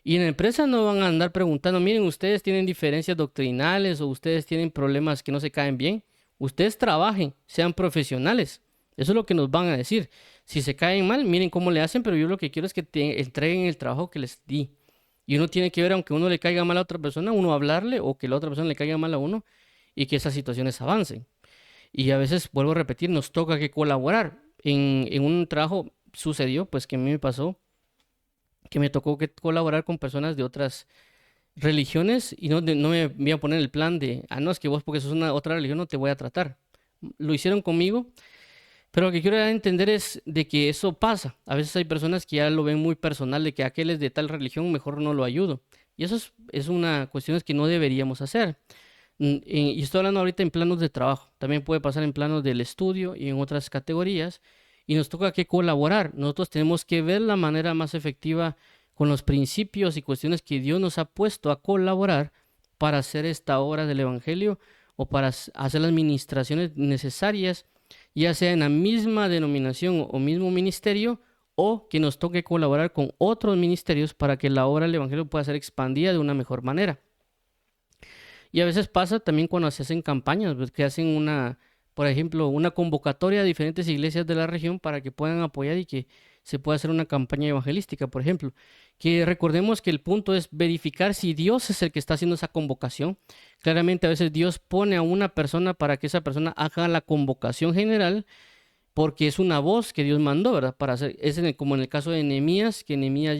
A: Y en la empresa no van a andar preguntando, miren, ustedes tienen diferencias doctrinales o ustedes tienen problemas que no se caen bien. Ustedes trabajen, sean profesionales. Eso es lo que nos van a decir. Si se caen mal, miren cómo le hacen, pero yo lo que quiero es que te entreguen el trabajo que les di. Y uno tiene que ver, aunque uno le caiga mal a otra persona, uno hablarle o que la otra persona le caiga mal a uno y que esas situaciones avancen. Y a veces, vuelvo a repetir, nos toca que colaborar. En un trabajo sucedió, pues que a mí me pasó, que me tocó que colaborar con personas de otras religiones y no me voy a poner el plan de, no, es que vos porque sos una otra religión no te voy a tratar. Lo hicieron conmigo, pero lo que quiero dar a entender es de que eso pasa. A veces hay personas que ya lo ven muy personal, de que aquel es de tal religión, mejor no lo ayudo. Y eso es una cuestión que no deberíamos hacer. Y estoy hablando ahorita en planos de trabajo. También puede pasar en planos del estudio y en otras categorías. Y nos toca que colaborar. Nosotros tenemos que ver la manera más efectiva con los principios y cuestiones que Dios nos ha puesto a colaborar para hacer esta obra del Evangelio o para hacer las ministraciones necesarias, ya sea en la misma denominación o mismo ministerio, o que nos toque colaborar con otros ministerios para que la obra del Evangelio pueda ser expandida de una mejor manera. Y a veces pasa también cuando se hacen campañas, pues, que hacen por ejemplo, una convocatoria a diferentes iglesias de la región para que puedan apoyar y que se pueda hacer una campaña evangelística, por ejemplo. Que recordemos que el punto es verificar si Dios es el que está haciendo esa convocación. Claramente a veces Dios pone a una persona para que esa persona haga la convocación general, porque es una voz que Dios mandó, ¿verdad? Para hacer, como en el caso de Nehemías, que Nehemías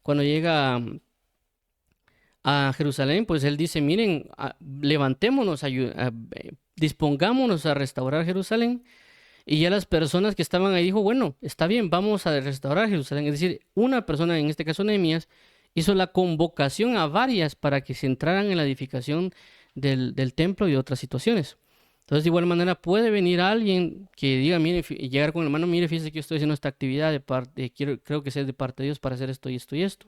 A: cuando llega a Jerusalén, pues él dice, miren, levantémonos, dispongámonos a restaurar Jerusalén. Y ya las personas que estaban ahí dijo, bueno, está bien, vamos a restaurar Jerusalén. Es decir, una persona, en este caso Nehemías, hizo la convocación a varias para que se entraran en la edificación del templo y otras situaciones. Entonces, de igual manera, puede venir alguien que diga, mire, llegar con el hermano, mire, fíjese que yo estoy haciendo esta actividad creo que es de parte de Dios para hacer esto y esto y esto.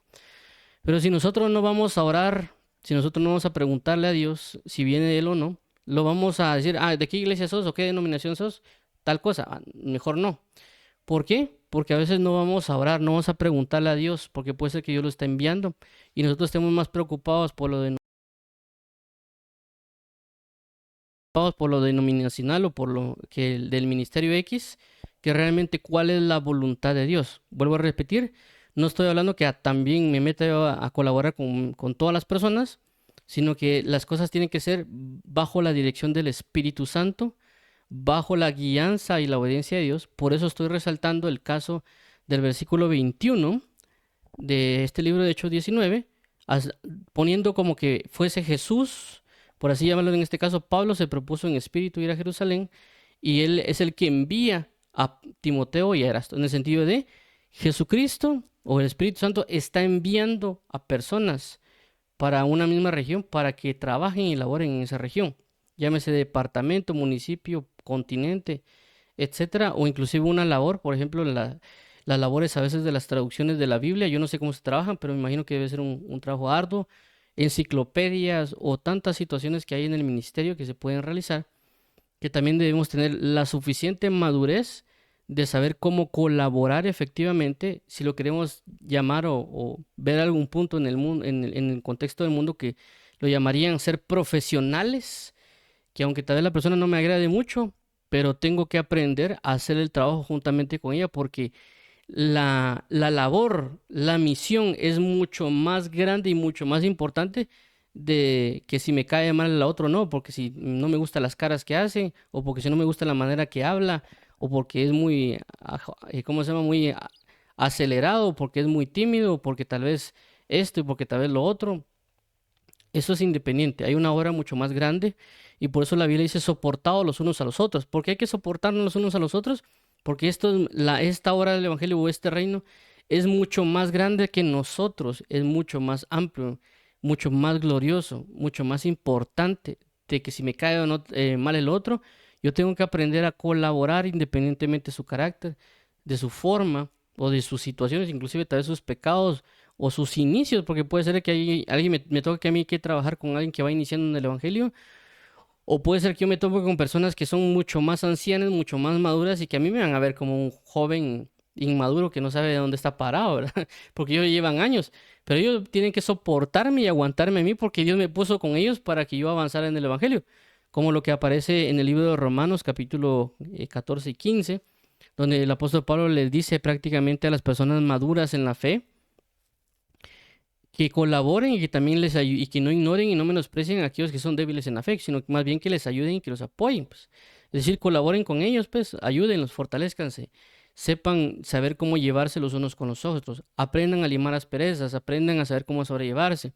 A: Pero si nosotros no vamos a orar, si nosotros no vamos a preguntarle a Dios si viene de Él o no, lo vamos a decir, ¿de qué iglesia sos o qué denominación sos? Tal cosa, mejor no. ¿Por qué? Porque a veces no vamos a orar, no vamos a preguntarle a Dios, porque puede ser que Dios lo está enviando y nosotros estemos más preocupados por lo denominacional o por lo que del ministerio X, que realmente cuál es la voluntad de Dios. Vuelvo a repetir, no estoy hablando que también me meta yo a colaborar con todas las personas, sino que las cosas tienen que ser bajo la dirección del Espíritu Santo, bajo la guianza y la obediencia de Dios. Por eso estoy resaltando el caso del versículo 21 de este libro de Hechos 19, poniendo como que fuese Jesús, por así llamarlo en este caso. Pablo se propuso en espíritu ir a Jerusalén y él es el que envía a Timoteo y a Erasto, en el sentido de Jesucristo o el Espíritu Santo está enviando a personas para una misma región para que trabajen y laboren en esa región, llámese departamento, municipio, continente, etcétera, o inclusive una labor, por ejemplo, las labores a veces de las traducciones de la Biblia, yo no sé cómo se trabajan, pero me imagino que debe ser un trabajo arduo, enciclopedias o tantas situaciones que hay en el ministerio que se pueden realizar. que también debemos tener la suficiente madurez de saber cómo colaborar efectivamente, si lo queremos llamar o ver algún punto en el mundo, en el contexto del mundo que lo llamarían ser profesionales, que aunque tal vez la persona no me agrade mucho, pero tengo que aprender a hacer el trabajo juntamente con ella porque la labor, la misión es mucho más grande y mucho más importante de que si me cae mal el otro no, porque si no me gustan las caras que hace, o porque si no me gusta la manera que habla, o porque es muy, ¿cómo se llama? Muy acelerado, porque es muy tímido, o porque tal vez esto y porque tal vez lo otro. Eso es independiente, hay una obra mucho más grande y por eso la Biblia dice soportados los unos a los otros. ¿Por qué hay que soportarnos los unos a los otros? Porque esta obra del Evangelio o este reino es mucho más grande que nosotros, es mucho más amplio, mucho más glorioso, mucho más importante de que si me cae o no mal el otro, yo tengo que aprender a colaborar independientemente de su carácter, de su forma o de sus situaciones, inclusive tal vez sus pecados o sus inicios, porque puede ser que alguien me toque que a mí que trabajar con alguien que va iniciando en el Evangelio, o puede ser que yo me toque con personas que son mucho más ancianas, mucho más maduras y que a mí me van a ver como un joven inmaduro que no sabe de dónde está parado, ¿verdad? Porque ellos llevan años, pero ellos tienen que soportarme y aguantarme a mí porque Dios me puso con ellos para que yo avanzara en el Evangelio, como lo que aparece en el libro de Romanos capítulo 14 y 15, donde el apóstol Pablo les dice prácticamente a las personas maduras en la fe, que colaboren y que también y que no ignoren y no menosprecien a aquellos que son débiles en la fe, sino que más bien que les ayuden y que los apoyen, pues. Es decir, colaboren con ellos, pues, ayúdenlos, fortalezcanse, sepan saber cómo llevarse los unos con los otros, aprendan a limar asperezas, aprendan a saber cómo sobrellevarse.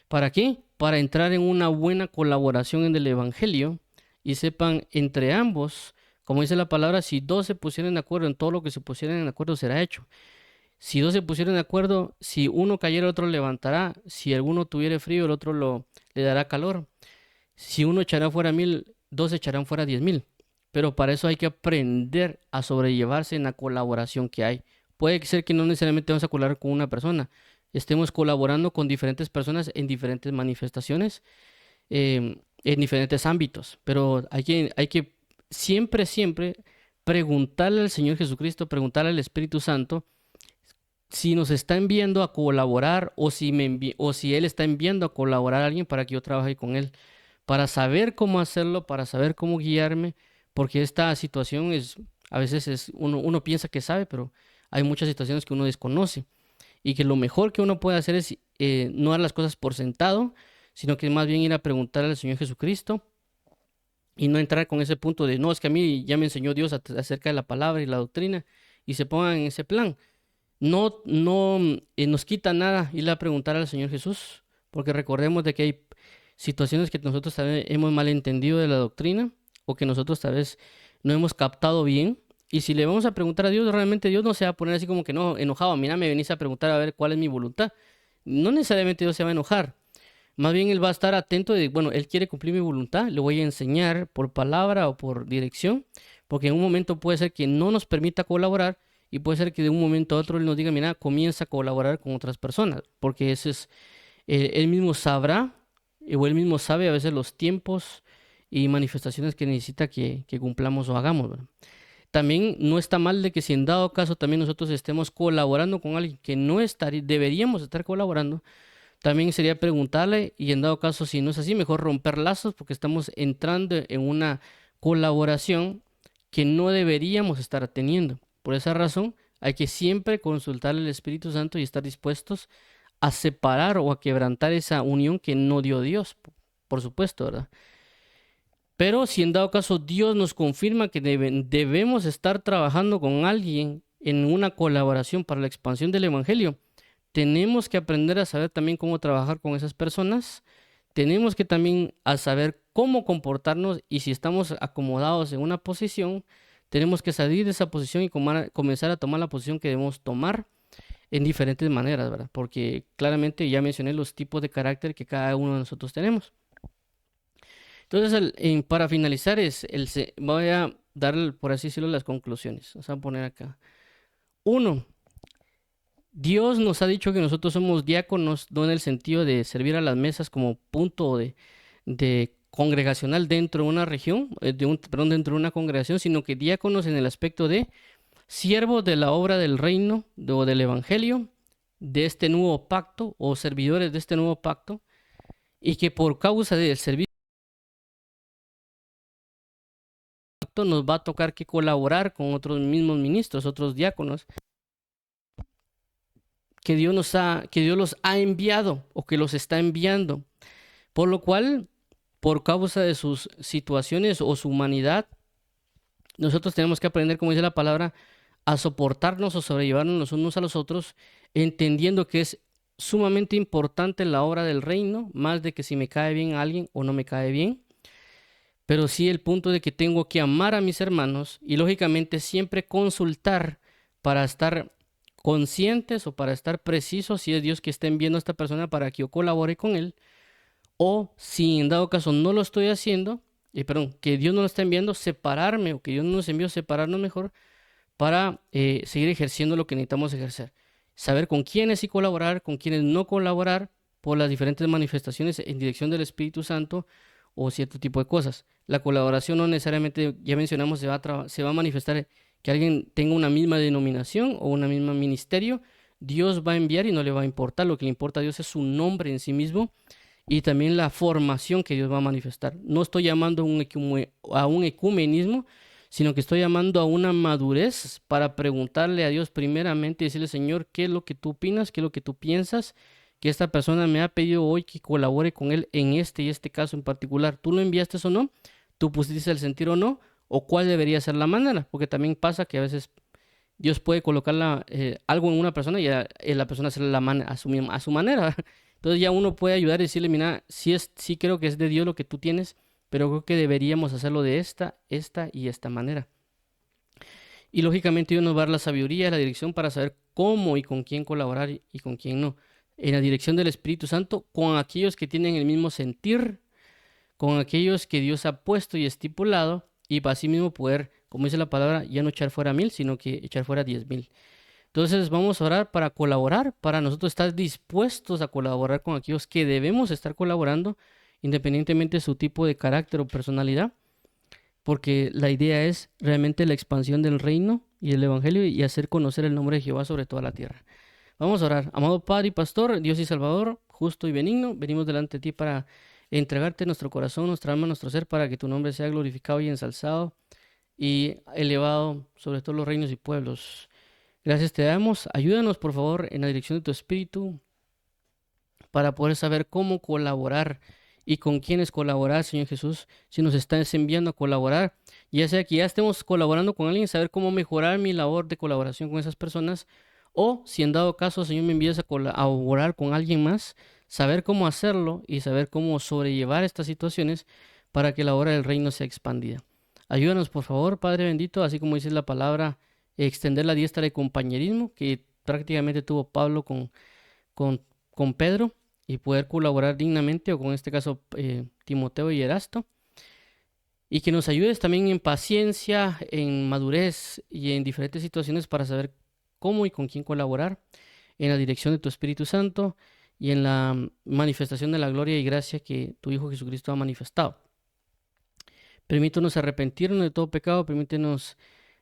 A: ¿Para qué? Para entrar en una buena colaboración en el Evangelio y sepan entre ambos, como dice la palabra, si dos se pusieran de acuerdo en todo lo que se pusieran de acuerdo será hecho. Si dos se pusieron de acuerdo, si uno cayera, el otro levantará. Si alguno tuviere frío, el otro le dará calor. Si uno echará fuera 1000, dos echarán fuera 10,000. Pero para eso hay que aprender a sobrellevarse en la colaboración que hay. Puede ser que no necesariamente vamos a colaborar con una persona. Estemos colaborando con diferentes personas en diferentes manifestaciones, en diferentes ámbitos. Pero hay que siempre, siempre preguntarle al Señor Jesucristo, preguntarle al Espíritu Santo si nos está enviando a colaborar o si Él está enviando a colaborar a alguien para que yo trabaje con Él, para saber cómo hacerlo, para saber cómo guiarme, porque esta situación a veces uno piensa que sabe, pero hay muchas situaciones que uno desconoce y que lo mejor que uno puede hacer es no dar las cosas por sentado, sino que más bien ir a preguntar al Señor Jesucristo y no entrar con ese punto de, no, es que a mí ya me enseñó Dios acerca de la palabra y la doctrina y se pongan en ese plan. No nos quita nada ir a preguntar al Señor Jesús, porque recordemos de que hay situaciones que nosotros tal vez hemos malentendido de la doctrina o que nosotros tal vez no hemos captado bien. Y si le vamos a preguntar a Dios, realmente Dios no se va a poner así como que no, enojado, mira, me venís a preguntar a ver cuál es mi voluntad. No necesariamente Dios se va a enojar. Más bien Él va a estar atento de, bueno, Él quiere cumplir mi voluntad, le voy a enseñar por palabra o por dirección, porque en un momento puede ser que no nos permita colaborar y puede ser que de un momento a otro Él nos diga, mira, comienza a colaborar con otras personas, porque ese es, Él mismo sabrá, o Él mismo sabe a veces los tiempos y manifestaciones que necesita que cumplamos o hagamos, ¿verdad? También no está mal de que si en dado caso también nosotros estemos colaborando con alguien que no deberíamos estar colaborando, también sería preguntarle y en dado caso si no es así, mejor romper lazos porque estamos entrando en una colaboración que no deberíamos estar teniendo. Por esa razón, hay que siempre consultar al Espíritu Santo y estar dispuestos a separar o a quebrantar esa unión que no dio Dios, por supuesto, ¿verdad? Pero si en dado caso Dios nos confirma que debemos estar trabajando con alguien en una colaboración para la expansión del Evangelio, tenemos que aprender a saber también cómo trabajar con esas personas, tenemos que también a saber cómo comportarnos y si estamos acomodados en una posición, tenemos que salir de esa posición y comenzar a tomar la posición que debemos tomar en diferentes maneras, ¿verdad? Porque claramente ya mencioné los tipos de carácter que cada uno de nosotros tenemos. Entonces, para finalizar, voy a dar, por así decirlo, las conclusiones. Vamos a poner acá. Uno, Dios nos ha dicho que nosotros somos diáconos, no en el sentido de servir a las mesas como punto de congregacional dentro de una región, perdón, dentro de una congregación, sino que diáconos en el aspecto de siervos de la obra del reino o del evangelio, de este nuevo pacto, o servidores de este nuevo pacto, y que por causa del servicio nos va a tocar que colaborar con otros mismos ministros, otros diáconos, que Dios los ha enviado o que los está enviando. Por lo cual, por causa de sus situaciones o su humanidad, nosotros tenemos que aprender, como dice la palabra, a soportarnos o sobrellevarnos los unos a los otros, entendiendo que es sumamente importante la obra del reino, más de que si me cae bien alguien o no me cae bien, pero sí el punto de que tengo que amar a mis hermanos y lógicamente siempre consultar para estar conscientes o para estar precisos si es Dios que está enviando a esta persona para que yo colabore con él, o si en dado caso no lo estoy haciendo, perdón, que Dios no lo está enviando, separarme, o que Dios no nos envió, separarnos mejor para seguir ejerciendo lo que necesitamos ejercer. Saber con quiénes sí colaborar, con quiénes no colaborar, por las diferentes manifestaciones en dirección del Espíritu Santo o cierto tipo de cosas. La colaboración no necesariamente, ya mencionamos, se va a manifestar que alguien tenga una misma denominación o una misma ministerio. Dios va a enviar y no le va a importar. Lo que le importa a Dios es su nombre en sí mismo y también la formación que Dios va a manifestar. No estoy llamando a un ecumenismo, sino que estoy llamando a una madurez para preguntarle a Dios primeramente y decirle: Señor, ¿qué es lo que tú opinas? ¿Qué es lo que tú piensas? Que esta persona me ha pedido hoy que colabore con él en este y este caso en particular. ¿Tú lo enviaste o no? ¿Tú pusiste el sentir o no? ¿O cuál debería ser la manera? Porque también pasa que a veces Dios puede colocar algo en una persona y la persona hacerla a su manera. Entonces ya uno puede ayudar y decirle: mira, sí creo que es de Dios lo que tú tienes, pero creo que deberíamos hacerlo de esta y esta manera. Y lógicamente Dios nos va a dar la sabiduría, la dirección para saber cómo y con quién colaborar y con quién no. En la dirección del Espíritu Santo, con aquellos que tienen el mismo sentir, con aquellos que Dios ha puesto y estipulado, y para sí mismo poder, como dice la palabra, ya no echar fuera 1000, sino que echar fuera 10,000. Entonces vamos a orar para colaborar, para nosotros estar dispuestos a colaborar con aquellos que debemos estar colaborando, independientemente de su tipo de carácter o personalidad, porque la idea es realmente la expansión del reino y el evangelio y hacer conocer el nombre de Jehová sobre toda la tierra. Vamos a orar. Amado Padre y Pastor, Dios y Salvador, justo y benigno, venimos delante de ti para entregarte nuestro corazón, nuestra alma, nuestro ser, para que tu nombre sea glorificado y ensalzado y elevado sobre todos los reinos y pueblos. Gracias te damos. Ayúdanos, por favor, en la dirección de tu Espíritu para poder saber cómo colaborar y con quiénes colaborar, Señor Jesús, si nos estás enviando a colaborar, ya sea que ya estemos colaborando con alguien, saber cómo mejorar mi labor de colaboración con esas personas, o si en dado caso, Señor, me envías a colaborar con alguien más, saber cómo hacerlo y saber cómo sobrellevar estas situaciones para que la obra del reino sea expandida. Ayúdanos, por favor, Padre bendito, así como dice la palabra, extender la diestra de compañerismo que prácticamente tuvo Pablo con Pedro, y poder colaborar dignamente, o con este caso Timoteo y Erasto, y que nos ayudes también en paciencia, en madurez y en diferentes situaciones para saber cómo y con quién colaborar en la dirección de tu Espíritu Santo y en la manifestación de la gloria y gracia que tu Hijo Jesucristo ha manifestado. Permítanos arrepentirnos de todo pecado, permítenos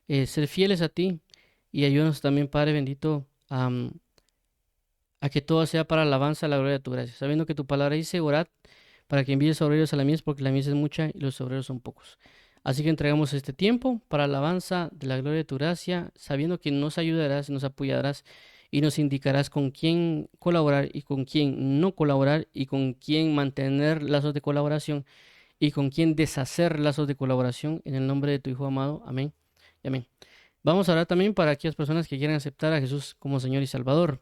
A: ser fieles a ti, y ayúdanos también, Padre bendito, a que todo sea para alabanza a la gloria de tu gracia, sabiendo que tu palabra dice: orad para que envíes obreros a la mies, porque la mies es mucha y los obreros son pocos. Así que entregamos este tiempo para alabanza de la gloria de tu gracia, sabiendo que nos ayudarás, nos apoyarás y nos indicarás con quién colaborar y con quién no colaborar, y con quién mantener lazos de colaboración y con quién deshacer lazos de colaboración, en el nombre de tu Hijo amado. Amén y amén. Vamos a orar también para aquellas personas que quieran aceptar a Jesús como Señor y Salvador.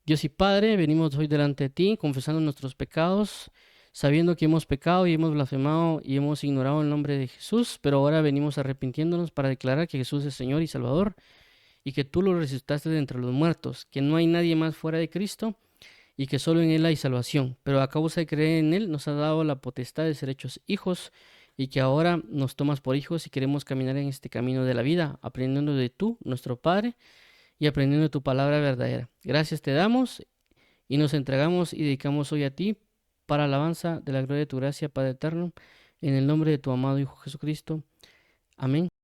A: Dios y Padre, venimos hoy delante de ti, confesando nuestros pecados, sabiendo que hemos pecado y hemos blasfemado y hemos ignorado el nombre de Jesús, pero ahora venimos arrepintiéndonos para declarar que Jesús es Señor y Salvador, y que tú lo resucitaste de entre los muertos, que no hay nadie más fuera de Cristo, y que solo en Él hay salvación. Pero a causa de creer en Él nos ha dado la potestad de ser hechos hijos, y que ahora nos tomas por hijos y queremos caminar en este camino de la vida, aprendiendo de tú, nuestro Padre, y aprendiendo de tu palabra verdadera. Gracias te damos y nos entregamos y dedicamos hoy a ti para alabanza de la gloria de tu gracia, Padre eterno, En el nombre de tu amado Hijo Jesucristo. Amén.